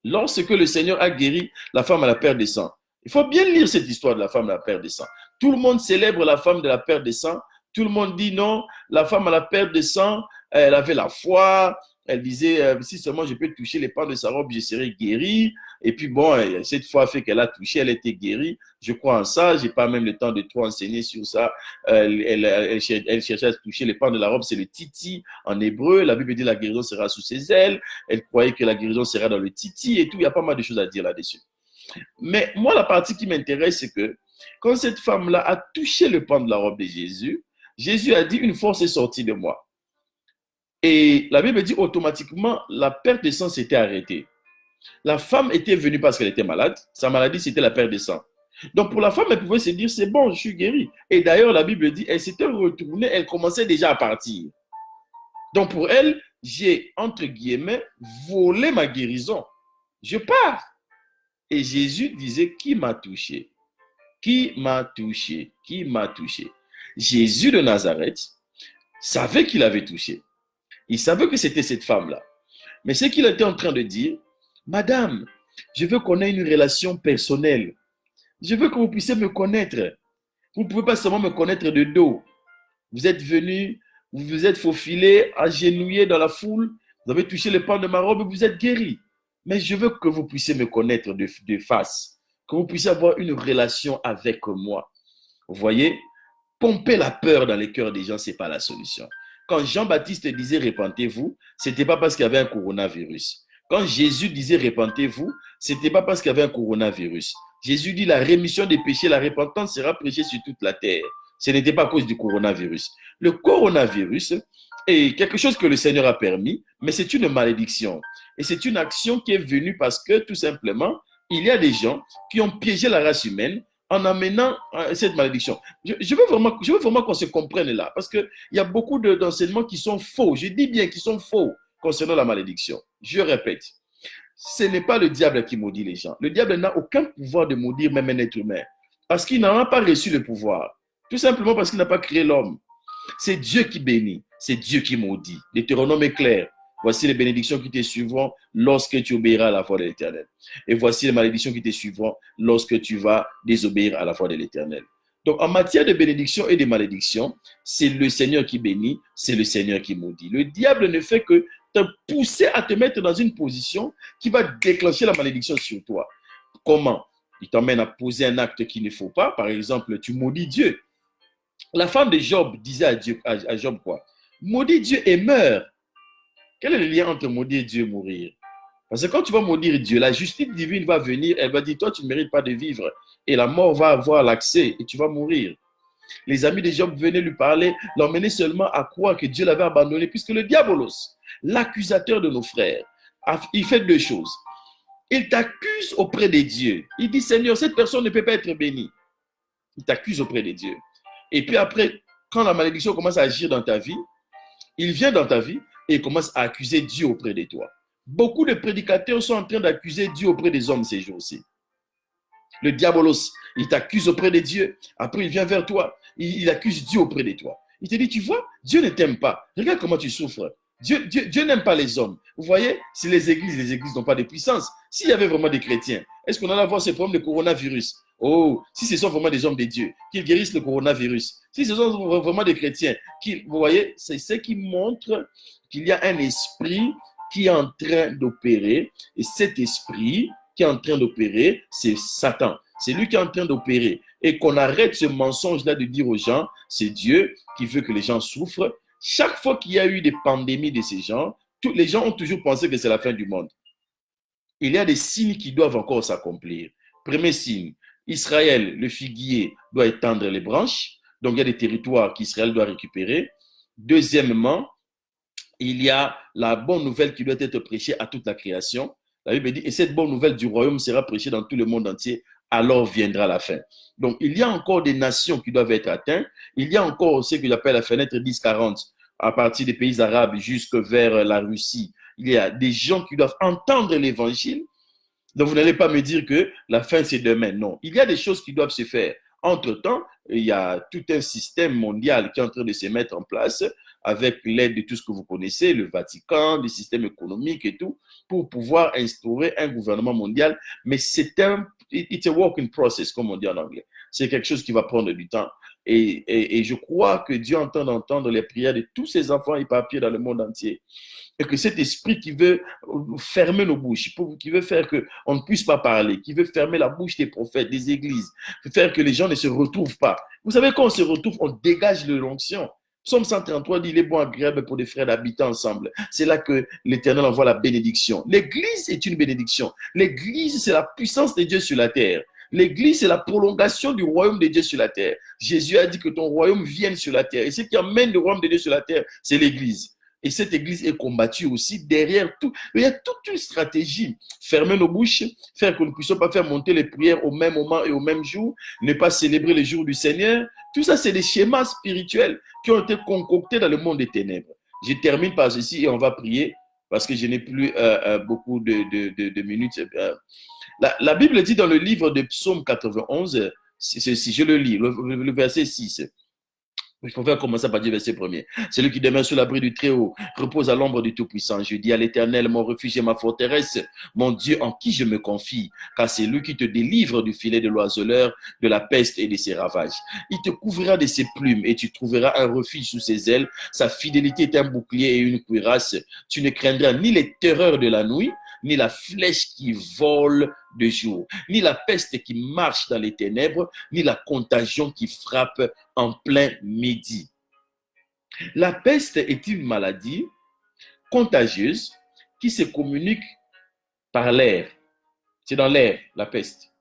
[SPEAKER 1] Lorsque le Seigneur a guéri la femme à la perte de sang, il faut bien lire cette histoire de la femme à la perte de sang. Tout le monde célèbre la femme de la perte de sang. Tout le monde dit non, la femme à la perte de sang, elle avait la foi. Elle disait, si seulement je peux toucher les pans de sa robe, je serai guérie. Et puis bon, cette foi fait qu'elle a touché, elle était guérie. Je crois en ça. Je n'ai pas même le temps de trop enseigner sur ça. Elle cherchait à toucher les pans de la robe, c'est le titi en hébreu. La Bible dit la guérison sera sous ses ailes. Elle croyait que la guérison sera dans le titi et tout. Il y a pas mal de choses à dire là-dessus. Mais moi, la partie qui m'intéresse, c'est que quand cette femme-là a touché le pan de la robe de Jésus, Jésus a dit, une force est sortie de moi. Et la Bible dit automatiquement, la perte de sang s'était arrêtée. La femme était venue parce qu'elle était malade. Sa maladie, c'était la perte de sang. Donc pour la femme, elle pouvait se dire, c'est bon, je suis guérie. Et d'ailleurs, la Bible dit, elle s'était retournée, elle commençait déjà à partir. Donc pour elle, j'ai, entre guillemets, volé ma guérison. Je pars. Et Jésus disait, qui m'a touché? Qui m'a touché? Qui m'a touché? Jésus de Nazareth savait qu'il avait touché. Il savait que c'était cette femme-là. Mais ce qu'il était en train de dire, Madame, je veux qu'on ait une relation personnelle. Je veux que vous puissiez me connaître. Vous ne pouvez pas seulement me connaître de dos. Vous êtes venu, vous vous êtes faufilé, agenouillé dans la foule, vous avez touché le pan de ma robe et vous êtes guéri. Mais je veux que vous puissiez me connaître de face, que vous puissiez avoir une relation avec moi. Vous voyez, pomper la peur dans les cœurs des gens, ce n'est pas la solution. Quand Jean-Baptiste disait repentez-vous, ce n'était pas parce qu'il y avait un coronavirus. Quand Jésus disait repentez-vous, ce n'était pas parce qu'il y avait un coronavirus. Jésus dit la rémission des péchés, la repentance sera prêchée sur toute la terre. Ce n'était pas à cause du coronavirus. Le coronavirus est quelque chose que le Seigneur a permis, mais c'est une malédiction. Et c'est une action qui est venue parce que, tout simplement, il y a des gens qui ont piégé la race humaine en amenant cette malédiction. Je veux vraiment qu'on se comprenne là, parce qu'il y a beaucoup d'enseignements qui sont faux. Je dis bien qu'ils sont faux concernant la malédiction. Je répète, ce n'est pas le diable qui maudit les gens. Le diable n'a aucun pouvoir de maudire même un être humain, parce qu'il n'en a pas reçu le pouvoir. Tout simplement parce qu'il n'a pas créé l'homme. C'est Dieu qui bénit, c'est Dieu qui maudit. Deutéronome est clair. Voici les bénédictions qui te suivront lorsque tu obéiras à la voix de l'Éternel. Et voici les malédictions qui te suivront lorsque tu vas désobéir à la voix de l'Éternel. Donc, en matière de bénédiction et de malédiction, c'est le Seigneur qui bénit, c'est le Seigneur qui maudit. Le diable ne fait que te pousser à te mettre dans une position qui va déclencher la malédiction sur toi. Comment? Il t'emmène à poser un acte qu'il ne faut pas. Par exemple, tu maudis Dieu. La femme de Job disait à Job quoi? Maudis Dieu et meurs. Quel est le lien entre maudire Dieu et mourir? Parce que quand tu vas maudire Dieu, la justice divine va venir, elle va dire, toi, tu ne mérites pas de vivre. Et la mort va avoir l'accès et tu vas mourir. Les amis de Job venaient lui parler, l'emmener seulement à croire que Dieu l'avait abandonné, puisque le diabolos, l'accusateur de nos frères, il fait deux choses. Il t'accuse auprès de Dieu. Il dit, Seigneur, cette personne ne peut pas être bénie. Il t'accuse auprès de Dieu. Et puis après, quand la malédiction commence à agir dans ta vie, il vient dans ta vie et il commence à accuser Dieu auprès de toi. Beaucoup de prédicateurs sont en train d'accuser Dieu auprès des hommes ces jours-ci. Le diabolos, il t'accuse auprès de Dieu. Après, il vient vers toi. Il accuse Dieu auprès de toi. Il te dit, tu vois, Dieu ne t'aime pas. Regarde comment tu souffres. Dieu n'aime pas les hommes. Vous voyez, si les églises n'ont pas de puissance. S'il y avait vraiment des chrétiens, est-ce qu'on allait avoir ces problèmes de coronavirus? Oh, si ce sont vraiment des hommes de Dieu, qu'ils guérissent le coronavirus. Si ce sont vraiment des chrétiens, vous voyez, c'est ce qui montre qu'il y a un esprit qui est en train d'opérer. Et cet esprit qui est en train d'opérer, c'est Satan. C'est lui qui est en train d'opérer. Et qu'on arrête ce mensonge-là de dire aux gens, c'est Dieu qui veut que les gens souffrent. Chaque fois qu'il y a eu des pandémies de ces gens, tous les gens ont toujours pensé que c'est la fin du monde. Il y a des signes qui doivent encore s'accomplir. Premier signe, Israël, le figuier, doit étendre les branches. Donc, il y a des territoires qu'Israël doit récupérer. Deuxièmement, il y a la bonne nouvelle qui doit être prêchée à toute la création. La Bible dit, et cette bonne nouvelle du royaume sera prêchée dans tout le monde entier, alors viendra la fin. Donc, il y a encore des nations qui doivent être atteintes. Il y a encore ce que j'appelle la fenêtre 10-40, à partir des pays arabes jusque vers la Russie. Il y a des gens qui doivent entendre l'évangile. Donc, vous n'allez pas me dire que la fin, c'est demain. Non, il y a des choses qui doivent se faire. Entre-temps, il y a tout un système mondial qui est en train de se mettre en place avec l'aide de tout ce que vous connaissez, le Vatican, le système économique et tout, pour pouvoir instaurer un gouvernement mondial. Mais it's a work in process, comme on dit en anglais. C'est quelque chose qui va prendre du temps. Et je crois que Dieu entend d'entendre les prières de tous ses enfants éparpillés dans le monde entier. Et que cet esprit qui veut fermer nos bouches, qui veut faire qu'on ne puisse pas parler, qui veut fermer la bouche des prophètes, des églises, faire que les gens ne se retrouvent pas. Vous savez, quand on se retrouve, on dégage de l'onction. Psaume 133 dit, il est bon agréable pour des frères d'habiter ensemble. C'est là que l'Éternel envoie la bénédiction. L'Église est une bénédiction. L'Église, c'est la puissance de Dieu sur la terre. L'Église, c'est la prolongation du royaume de Dieu sur la terre. Jésus a dit que ton royaume vienne sur la terre. Et ce qui amène le royaume de Dieu sur la terre, c'est l'Église. Et cette Église est combattue aussi derrière tout. Il y a toute une stratégie. Fermer nos bouches, faire que nous ne puissions pas faire monter les prières au même moment et au même jour, ne pas célébrer le jour du Seigneur. Tout ça, c'est des schémas spirituels qui ont été concoctés dans le monde des ténèbres. Je termine par ceci et on va prier parce que je n'ai plus beaucoup de minutes. La Bible dit dans le livre de Psaume 91, si je le lis, le verset 6, je préfère commencer par dire verset premier. Celui qui demeure sous l'abri du Très-Haut repose à l'ombre du Tout-Puissant. Je dis à l'Éternel, mon refuge et ma forteresse, mon Dieu en qui je me confie, car c'est lui qui te délivre du filet de l'oiseleur, de la peste et de ses ravages. Il te couvrira de ses plumes et tu trouveras un refuge sous ses ailes. Sa fidélité est un bouclier et une cuirasse. Tu ne craindras ni les terreurs de la nuit, ni la flèche qui vole de jour, ni la peste qui marche dans les ténèbres, ni la contagion qui frappe en plein midi. La peste est une maladie contagieuse qui se communique par l'air. C'est dans l'air, la peste.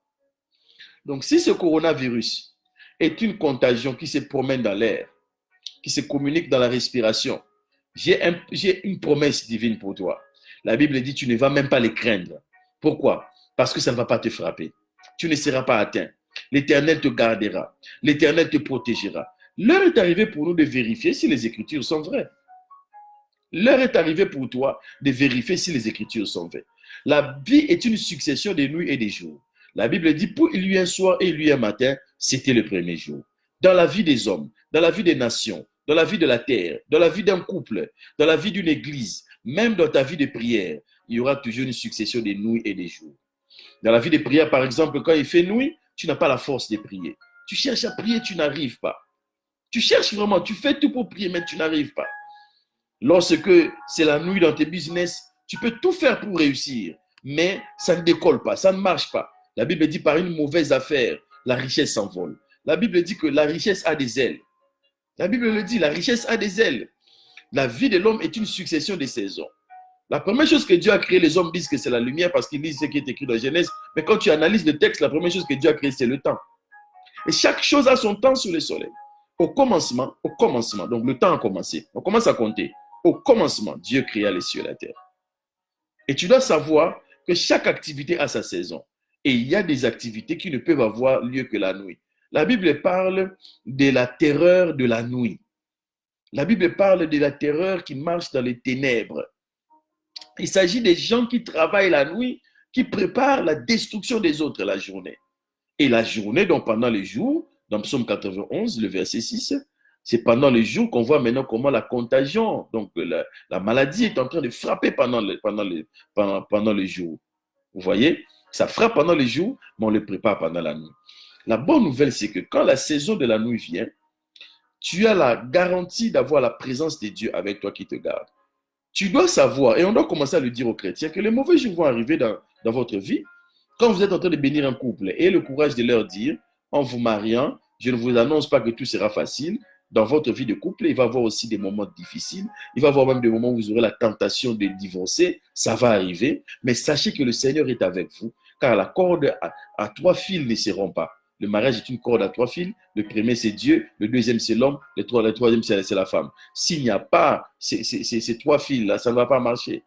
[SPEAKER 1] Donc, si ce coronavirus est une contagion qui se promène dans l'air, qui se communique dans la respiration, j'ai une promesse divine pour toi. La Bible dit, tu ne vas même pas les craindre. Pourquoi? Parce que ça ne va pas te frapper. Tu ne seras pas atteint. L'Éternel te gardera. L'Éternel te protégera. L'heure est arrivée pour nous de vérifier si les Écritures sont vraies. L'heure est arrivée pour toi de vérifier si les Écritures sont vraies. La vie est une succession de nuits et de jours. La Bible dit, pour il y a un soir et il y a un matin, c'était le premier jour. Dans la vie des hommes, dans la vie des nations, dans la vie de la terre, dans la vie d'un couple, dans la vie d'une église, même dans ta vie de prière, il y aura toujours une succession de nuits et de jours. Dans la vie de prière, par exemple, quand il fait nuit, tu n'as pas la force de prier. Tu cherches à prier, tu n'arrives pas. Tu cherches vraiment, tu fais tout pour prier, mais tu n'arrives pas. Lorsque c'est la nuit dans tes business, tu peux tout faire pour réussir, mais ça ne décolle pas, ça ne marche pas. La Bible dit par une mauvaise affaire, la richesse s'envole. La Bible dit que la richesse a des ailes. La Bible le dit, la richesse a des ailes. La vie de l'homme est une succession de saisons. La première chose que Dieu a créé, les hommes disent que c'est la lumière parce qu'ils lisent ce qui est écrit dans Genèse. Mais quand tu analyses le texte, la première chose que Dieu a créé, c'est le temps. Et chaque chose a son temps sur le soleil. Au commencement, donc le temps a commencé. On commence à compter. Au commencement, Dieu créa les cieux et la terre. Et tu dois savoir que chaque activité a sa saison. Et il y a des activités qui ne peuvent avoir lieu que la nuit. La Bible parle de la terreur de la nuit. La Bible parle de la terreur qui marche dans les ténèbres. Il s'agit des gens qui travaillent la nuit, qui préparent la destruction des autres la journée. Et la journée, donc pendant les jours, dans Psaume 91, le verset 6, c'est pendant les jours qu'on voit maintenant comment la contagion, donc la maladie est en train de frapper pendant les jours. Vous voyez, ça frappe pendant les jours, mais on le prépare pendant la nuit. La bonne nouvelle, c'est que quand la saison de la nuit vient, tu as la garantie d'avoir la présence de Dieu avec toi qui te garde. Tu dois savoir, et on doit commencer à le dire aux chrétiens, que les mauvais jours vont arriver dans votre vie. Quand vous êtes en train de bénir un couple, ayez le courage de leur dire, en vous mariant, je ne vous annonce pas que tout sera facile. Dans votre vie de couple, il va y avoir aussi des moments difficiles. Il va y avoir même des moments où vous aurez la tentation de divorcer. Ça va arriver. Mais sachez que le Seigneur est avec vous, car la corde à 3 fils ne se rompt pas. Le mariage est une corde à 3 fils. Le premier, c'est Dieu. Le deuxième, c'est l'homme. Le troisième, c'est la femme. S'il n'y a pas ces 3 fils-là, ça ne va pas marcher.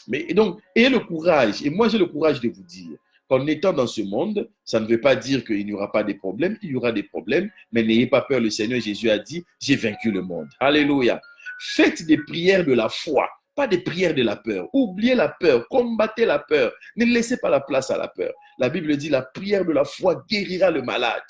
[SPEAKER 1] Mais donc, ayez le courage. Et moi, j'ai le courage de vous dire qu'en étant dans ce monde, ça ne veut pas dire qu'il n'y aura pas de problèmes. Il y aura des problèmes. Mais n'ayez pas peur. Le Seigneur Jésus a dit, j'ai vaincu le monde. Alléluia. Faites des prières de la foi. Pas des prières de la peur. Oubliez la peur. Combattez la peur. Ne laissez pas la place à la peur. La Bible dit la prière de la foi guérira le malade.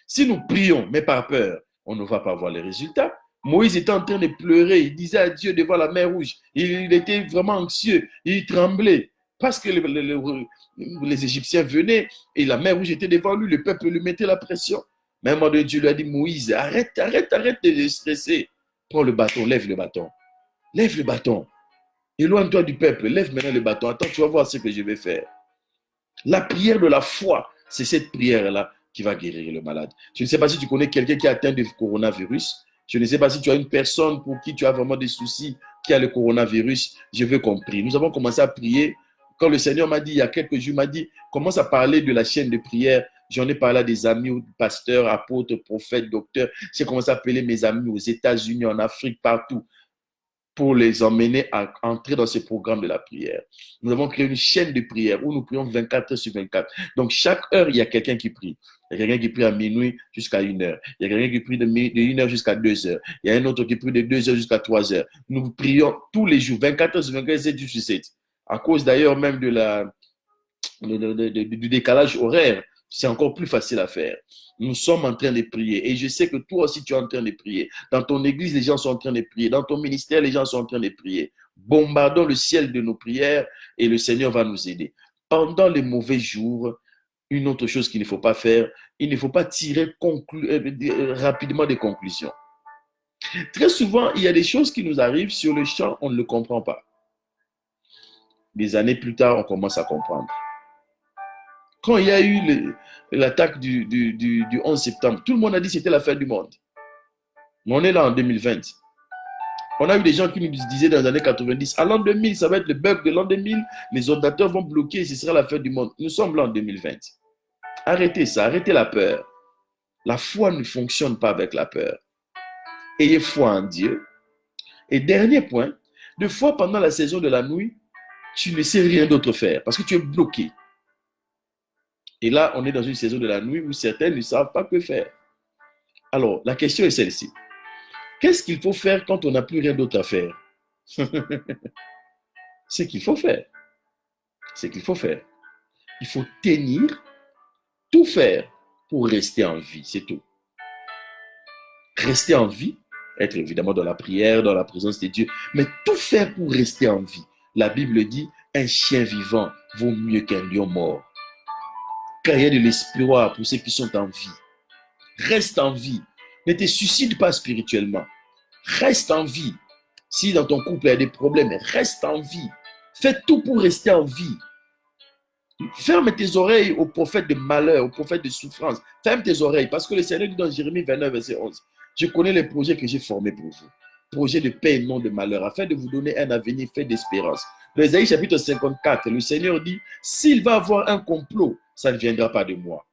[SPEAKER 1] Si nous prions, mais par peur, on ne va pas voir les résultats. Moïse était en train de pleurer. Il disait à Dieu devant la mer Rouge. Il était vraiment anxieux. Il tremblait. Parce que les Égyptiens venaient et la mer Rouge était devant lui. Le peuple lui mettait la pression. Mais à un moment donné, Dieu lui a dit, Moïse, arrête de stresser. Prends le bâton, lève le bâton. Lève le bâton. Éloigne-toi du peuple. Lève maintenant le bâton. Attends, tu vas voir ce que je vais faire. La prière de la foi, c'est cette prière-là qui va guérir le malade. Je ne sais pas si tu connais quelqu'un qui est atteint de coronavirus. Je ne sais pas si tu as une personne pour qui tu as vraiment des soucis, qui a le coronavirus. Je veux qu'on prie. Nous avons commencé à prier. Quand le Seigneur m'a dit, il y a quelques jours, il m'a dit, commence à parler de la chaîne de prière J'en ai parlé à des amis, pasteurs, apôtres, prophètes, docteurs. J'ai commencé à appeler mes amis aux États-Unis, en Afrique, partout, pour les emmener à entrer dans ce programme de la prière. Nous avons créé une chaîne de prière où nous prions 24 heures sur 24. Donc, chaque heure, il y a quelqu'un qui prie. Il y a quelqu'un qui prie à minuit jusqu'à 1 heure. Il y a quelqu'un qui prie de 1 heure jusqu'à 2 heures. Il y a un autre qui prie de 2 heures jusqu'à 3 heures. Nous prions tous les jours, 24 heures sur 24, 7 jours sur 7. À cause d'ailleurs même du décalage horaire, c'est encore plus facile à faire. Nous sommes en train de prier. Et je sais que toi aussi, tu es en train de prier. Dans ton église, les gens sont en train de prier. Dans ton ministère, les gens sont en train de prier. Bombardons le ciel de nos prières et le Seigneur va nous aider. Pendant les mauvais jours, une autre chose qu'il ne faut pas faire, il ne faut pas tirer rapidement des conclusions. Très souvent, il y a des choses qui nous arrivent sur le champ, on ne le comprend pas. Des années plus tard, on commence à comprendre. Quand il y a eu l'attaque du 11 septembre, tout le monde a dit que c'était la fin du monde. Mais on est là en 2020. On a eu des gens qui nous disaient dans les années 90, à l'an 2000, ça va être le bug de l'an 2000, les ordinateurs vont bloquer et ce sera la fin du monde. Nous sommes là en 2020. Arrêtez ça, arrêtez la peur. La foi ne fonctionne pas avec la peur. Ayez foi en Dieu. Et dernier point, des fois pendant la saison de la nuit, tu ne sais rien d'autre faire parce que tu es bloqué. Et là, on est dans une saison de la nuit où certains ne savent pas que faire. Alors, la question est celle-ci. Qu'est-ce qu'il faut faire quand on n'a plus rien d'autre à faire? Ce qu'il faut faire. Ce qu'il faut faire. Il faut tenir, tout faire pour rester en vie, c'est tout. Rester en vie, être évidemment dans la prière, dans la présence de Dieu, mais tout faire pour rester en vie. La Bible dit, un chien vivant vaut mieux qu'un lion mort. Car il y a de l'espoir pour ceux qui sont en vie. Reste en vie. Ne te suicide pas spirituellement. Reste en vie. Si dans ton couple il y a des problèmes, reste en vie. Fais tout pour rester en vie. Ferme tes oreilles aux prophètes de malheur, aux prophètes de souffrance. Ferme tes oreilles parce que le Seigneur dit dans Jérémie 29, verset 11, je connais les projets que j'ai formés pour vous. Projets de paix et non de malheur, afin de vous donner un avenir fait d'espérance. Dans Ésaïe chapitre 54, le Seigneur dit, s'il va avoir un complot, ça ne viendra pas de moi.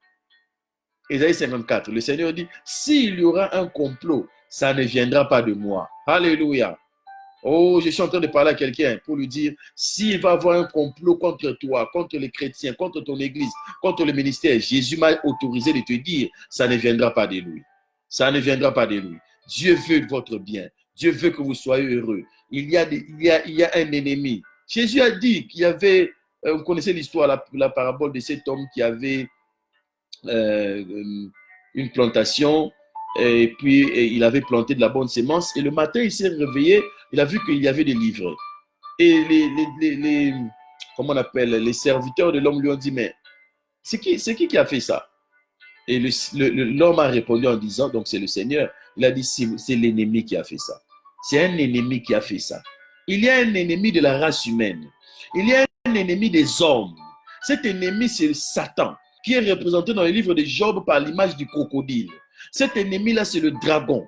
[SPEAKER 1] Ésaïe 54, le Seigneur dit, s'il y aura un complot, ça ne viendra pas de moi. Alléluia. Oh, je suis en train de parler à quelqu'un pour lui dire, s'il va avoir un complot contre toi, contre les chrétiens, contre ton église, contre le ministère, Jésus m'a autorisé de te dire, ça ne viendra pas de lui. Ça ne viendra pas de lui. Dieu veut votre bien. Dieu veut que vous soyez heureux. Il y a un ennemi. Jésus a dit qu'il y avait, vous connaissez l'histoire, la parabole de cet homme qui avait une plantation et puis il avait planté de la bonne sémence et le matin il s'est réveillé, il a vu qu'il y avait des livrets et comment on appelle, les serviteurs de l'homme lui ont dit, mais c'est qui a fait ça? Et l'homme a répondu en disant, donc c'est le Seigneur, il a dit, c'est l'ennemi qui a fait ça. C'est un ennemi qui a fait ça. Il y a un ennemi de la race humaine. Il y a un ennemi des hommes. Cet ennemi, c'est Satan, qui est représenté dans le livre de Job par l'image du crocodile. Cet ennemi-là, c'est le dragon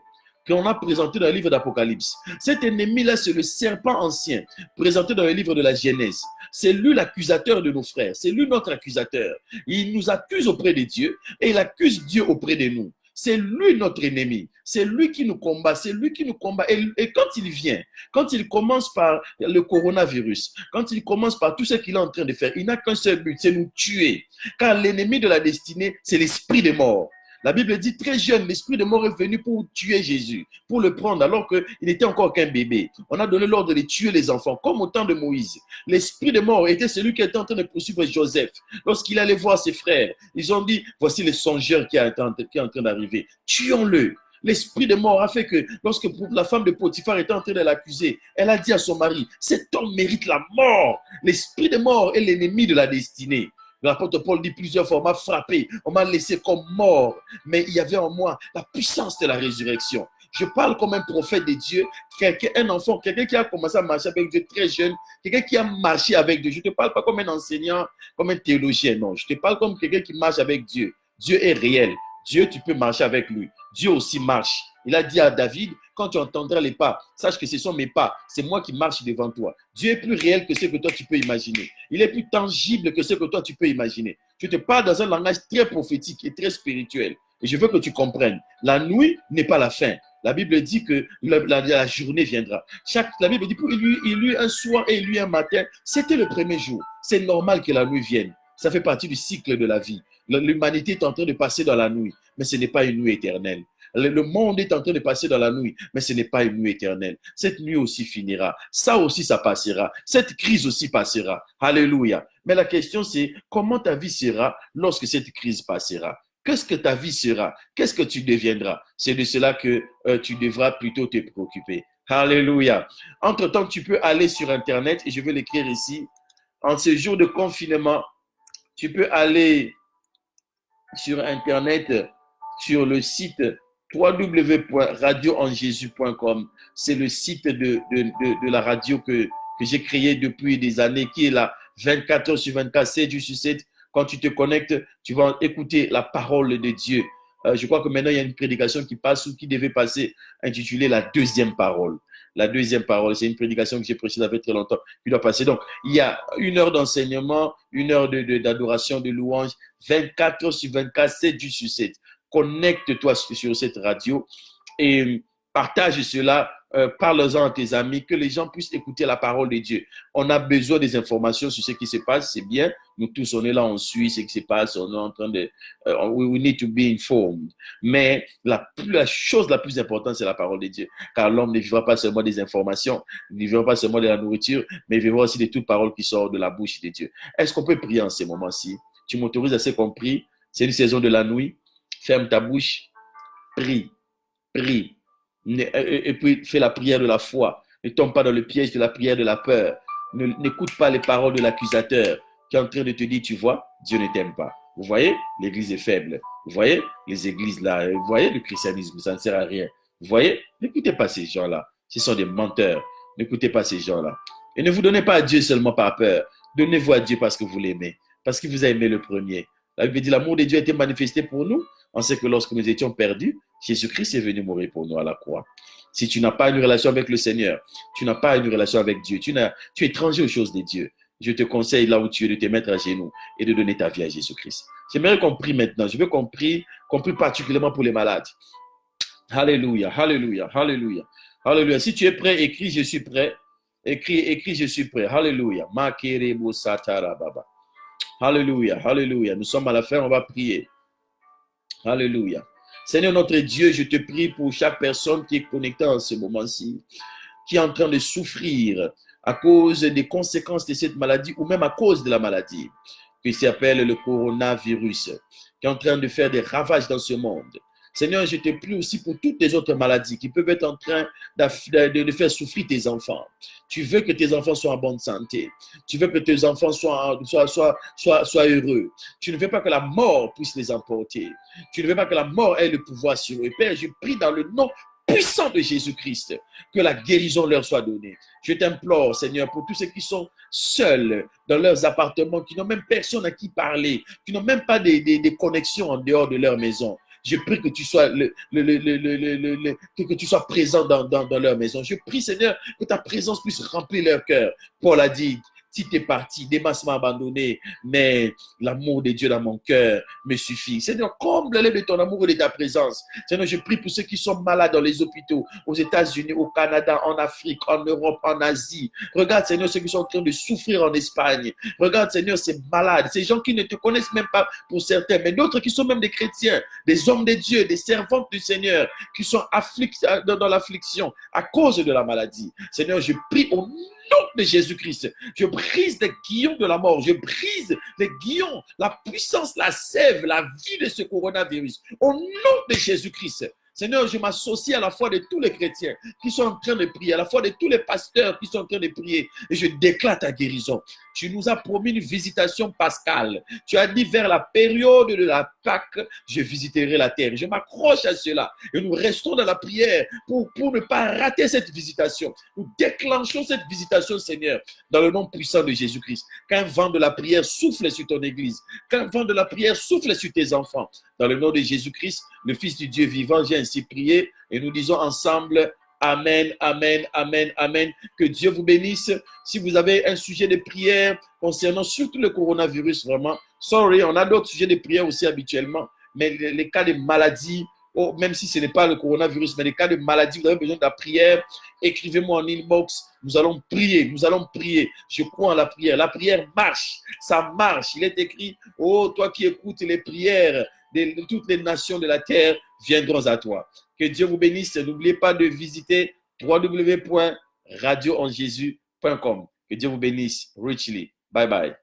[SPEAKER 1] qu'on a présenté dans le livre d'Apocalypse. Cet ennemi-là, c'est le serpent ancien, présenté dans le livre de la Genèse. C'est lui l'accusateur de nos frères. C'est lui notre accusateur. Il nous accuse auprès de Dieu et il accuse Dieu auprès de nous. C'est lui notre ennemi. C'est lui qui nous combat. C'est lui qui nous combat. Et quand il vient, quand il commence par le coronavirus, quand il commence par tout ce qu'il est en train de faire, il n'a qu'un seul but, c'est nous tuer. Car l'ennemi de la destinée, c'est l'esprit de mort. La Bible dit très jeune, l'esprit de mort est venu pour tuer Jésus, pour le prendre alors qu'il n'était encore qu'un bébé. On a donné l'ordre de tuer les enfants, comme au temps de Moïse. L'esprit de mort était celui qui était en train de poursuivre Joseph. Lorsqu'il allait voir ses frères, ils ont dit, voici le songeur qui est en train d'arriver. Tuons-le. L'esprit de mort a fait que lorsque la femme de Potiphar était en train de l'accuser, elle a dit à son mari, cet homme mérite la mort. L'esprit de mort est l'ennemi de la destinée. L'apôtre Paul dit plusieurs fois, on m'a frappé, on m'a laissé comme mort, mais il y avait en moi la puissance de la résurrection. Je parle comme un prophète de Dieu, un enfant, quelqu'un qui a commencé à marcher avec Dieu très jeune, quelqu'un qui a marché avec Dieu. Je ne te parle pas comme un enseignant, comme un théologien, non. Je te parle comme quelqu'un qui marche avec Dieu. Dieu est réel. Dieu, tu peux marcher avec lui. Dieu aussi marche. Il a dit à David, quand tu entendras les pas, sache que ce sont mes pas. C'est moi qui marche devant toi. Dieu est plus réel que ce que toi tu peux imaginer. Il est plus tangible que ce que toi tu peux imaginer. Je te parle dans un langage très prophétique et très spirituel. Et je veux que tu comprennes. La nuit n'est pas la fin. La Bible dit que la journée viendra. La Bible dit qu'il y eut un soir et il y eut un matin. C'était le premier jour. C'est normal que la nuit vienne. Ça fait partie du cycle de la vie. L'humanité est en train de passer dans la nuit, mais ce n'est pas une nuit éternelle. Le monde est en train de passer dans la nuit, mais ce n'est pas une nuit éternelle. Cette nuit aussi finira. Ça aussi, ça passera. Cette crise aussi passera. Alléluia. Mais la question, c'est comment ta vie sera lorsque cette crise passera? Qu'est-ce que ta vie sera? Qu'est-ce que tu deviendras? C'est de cela que tu devras plutôt te préoccuper. Alléluia. Entre-temps, tu peux aller sur Internet, et je vais l'écrire ici. En ce jour de confinement, tu peux aller sur Internet, sur le site www.radioenjesus.com. C'est le site de la radio que j'ai créé depuis des années, qui est là 24 heures sur 24, 7 jours sur 7. Quand tu te connectes, tu vas écouter la parole de Dieu. Je crois que maintenant, il y a une prédication qui passe ou qui devait passer, intitulée La deuxième parole. La deuxième parole, c'est une prédication que j'ai prêchée ça fait très longtemps, qui doit passer. Donc, il y a 1 heure d'enseignement, 1 heure d'adoration, de louange, 24 heures sur 24, 7 jours sur 7. Connecte-toi sur cette radio et partage cela, parle-en à tes amis, que les gens puissent écouter la parole de Dieu. On a besoin des informations sur ce qui se passe, c'est bien. Nous tous, on est là, on suit ce qui se passe, on est en train de... we need to be informed. Mais la chose la plus importante, c'est la parole de Dieu. Car l'homme ne vivra pas seulement des informations, ne vivra pas seulement de la nourriture, mais il vivra aussi de toute parole qui sort de la bouche de Dieu. Est-ce qu'on peut prier en ces moments-ci? Tu m'autorises à ce qu'on prie? C'est une saison de la nuit. Ferme ta bouche, prie, prie. Et puis fais la prière de la foi. Ne tombe pas dans le piège de la prière de la peur. N'écoute pas les paroles de l'accusateur qui est en train de te dire, tu vois, Dieu ne t'aime pas. Vous voyez, l'église est faible. Vous voyez, les églises là, vous voyez, le christianisme, ça ne sert à rien. Vous voyez, n'écoutez pas ces gens-là. Ce sont des menteurs. N'écoutez pas ces gens-là. Et ne vous donnez pas à Dieu seulement par peur. Donnez-vous à Dieu parce que vous l'aimez. Parce qu'il vous a aimé le premier. La Bible dit, l'amour de Dieu a été manifesté pour nous. On sait que lorsque nous étions perdus, Jésus-Christ est venu mourir pour nous à la croix. Si tu n'as pas une relation avec le Seigneur, tu n'as pas une relation avec Dieu, tu es étranger aux choses de Dieu. Je te conseille là où tu es de te mettre à genoux et de donner ta vie à Jésus-Christ. J'aimerais qu'on prie maintenant. Je veux qu'on prie particulièrement pour les malades. Alléluia, alléluia, alléluia, alléluia. Si tu es prêt, écris je suis prêt. Écris je suis prêt. Alléluia. Alléluia, alléluia. Nous sommes à la fin, on va prier. Alléluia. Seigneur notre Dieu, je te prie pour chaque personne qui est connectée en ce moment-ci, qui est en train de souffrir à cause des conséquences de cette maladie ou même à cause de la maladie, qui s'appelle le coronavirus, qui est en train de faire des ravages dans ce monde. Seigneur, je te prie aussi pour toutes les autres maladies qui peuvent être en train de faire souffrir tes enfants. Tu veux que tes enfants soient en bonne santé. Tu veux que tes enfants soient heureux. Tu ne veux pas que la mort puisse les emporter. Tu ne veux pas que la mort ait le pouvoir sur eux. Père, je prie dans le nom puissant de Jésus-Christ que la guérison leur soit donnée. Je t'implore, Seigneur, pour tous ceux qui sont seuls dans leurs appartements, qui n'ont même personne à qui parler, qui n'ont même pas des connexions en dehors de leur maison. Je prie que tu sois, que tu sois présent dans leur maison. Je prie, Seigneur, que ta présence puisse remplir leur cœur. Paul a dit, si tu es parti, Démas m'a abandonné, mais l'amour de Dieu dans mon cœur me suffit. Seigneur, comble-les de ton amour et de ta présence. Seigneur, je prie pour ceux qui sont malades dans les hôpitaux, aux États-Unis, au Canada, en Afrique, en Europe, en Asie. Regarde, Seigneur, ceux qui sont en train de souffrir en Espagne. Regarde, Seigneur, ces malades, ces gens qui ne te connaissent même pas pour certains, mais d'autres qui sont même des chrétiens, des hommes de Dieu, des servantes du Seigneur, qui sont dans l'affliction à cause de la maladie. Seigneur, je prie au nom de Jésus-Christ. Je brise les guillons de la mort. Je brise les guillons, la puissance, la sève, la vie de ce coronavirus. Au nom de Jésus-Christ. Seigneur, je m'associe à la foi de tous les chrétiens qui sont en train de prier, à la foi de tous les pasteurs qui sont en train de prier, et je déclare ta guérison. Tu nous as promis une visitation pascale. Tu as dit vers la période de la Pâque, je visiterai la terre. Je m'accroche à cela et nous restons dans la prière pour ne pas rater cette visitation. Nous déclenchons cette visitation, Seigneur, dans le nom puissant de Jésus-Christ. Qu'un vent de la prière souffle sur ton église, qu'un vent de la prière souffle sur tes enfants. Dans le nom de Jésus-Christ, le Fils du Dieu vivant. J'ai ainsi prié et nous disons ensemble Amen, Amen, Amen, Amen. Que Dieu vous bénisse. Si vous avez un sujet de prière concernant surtout le coronavirus, vraiment, sorry, on a d'autres sujets de prière aussi habituellement, mais les cas de maladie, même si ce n'est pas le coronavirus, mais les cas de maladie, vous avez besoin de la prière, écrivez-moi en inbox. Nous allons prier, nous allons prier. Je crois en la prière. La prière marche, ça marche. Il est écrit, oh, toi qui écoutes les prières de toutes les nations de la terre viendront à toi. Que Dieu vous bénisse. N'oubliez pas de visiter www.radioenjesus.com. Que Dieu vous bénisse richly. Bye bye.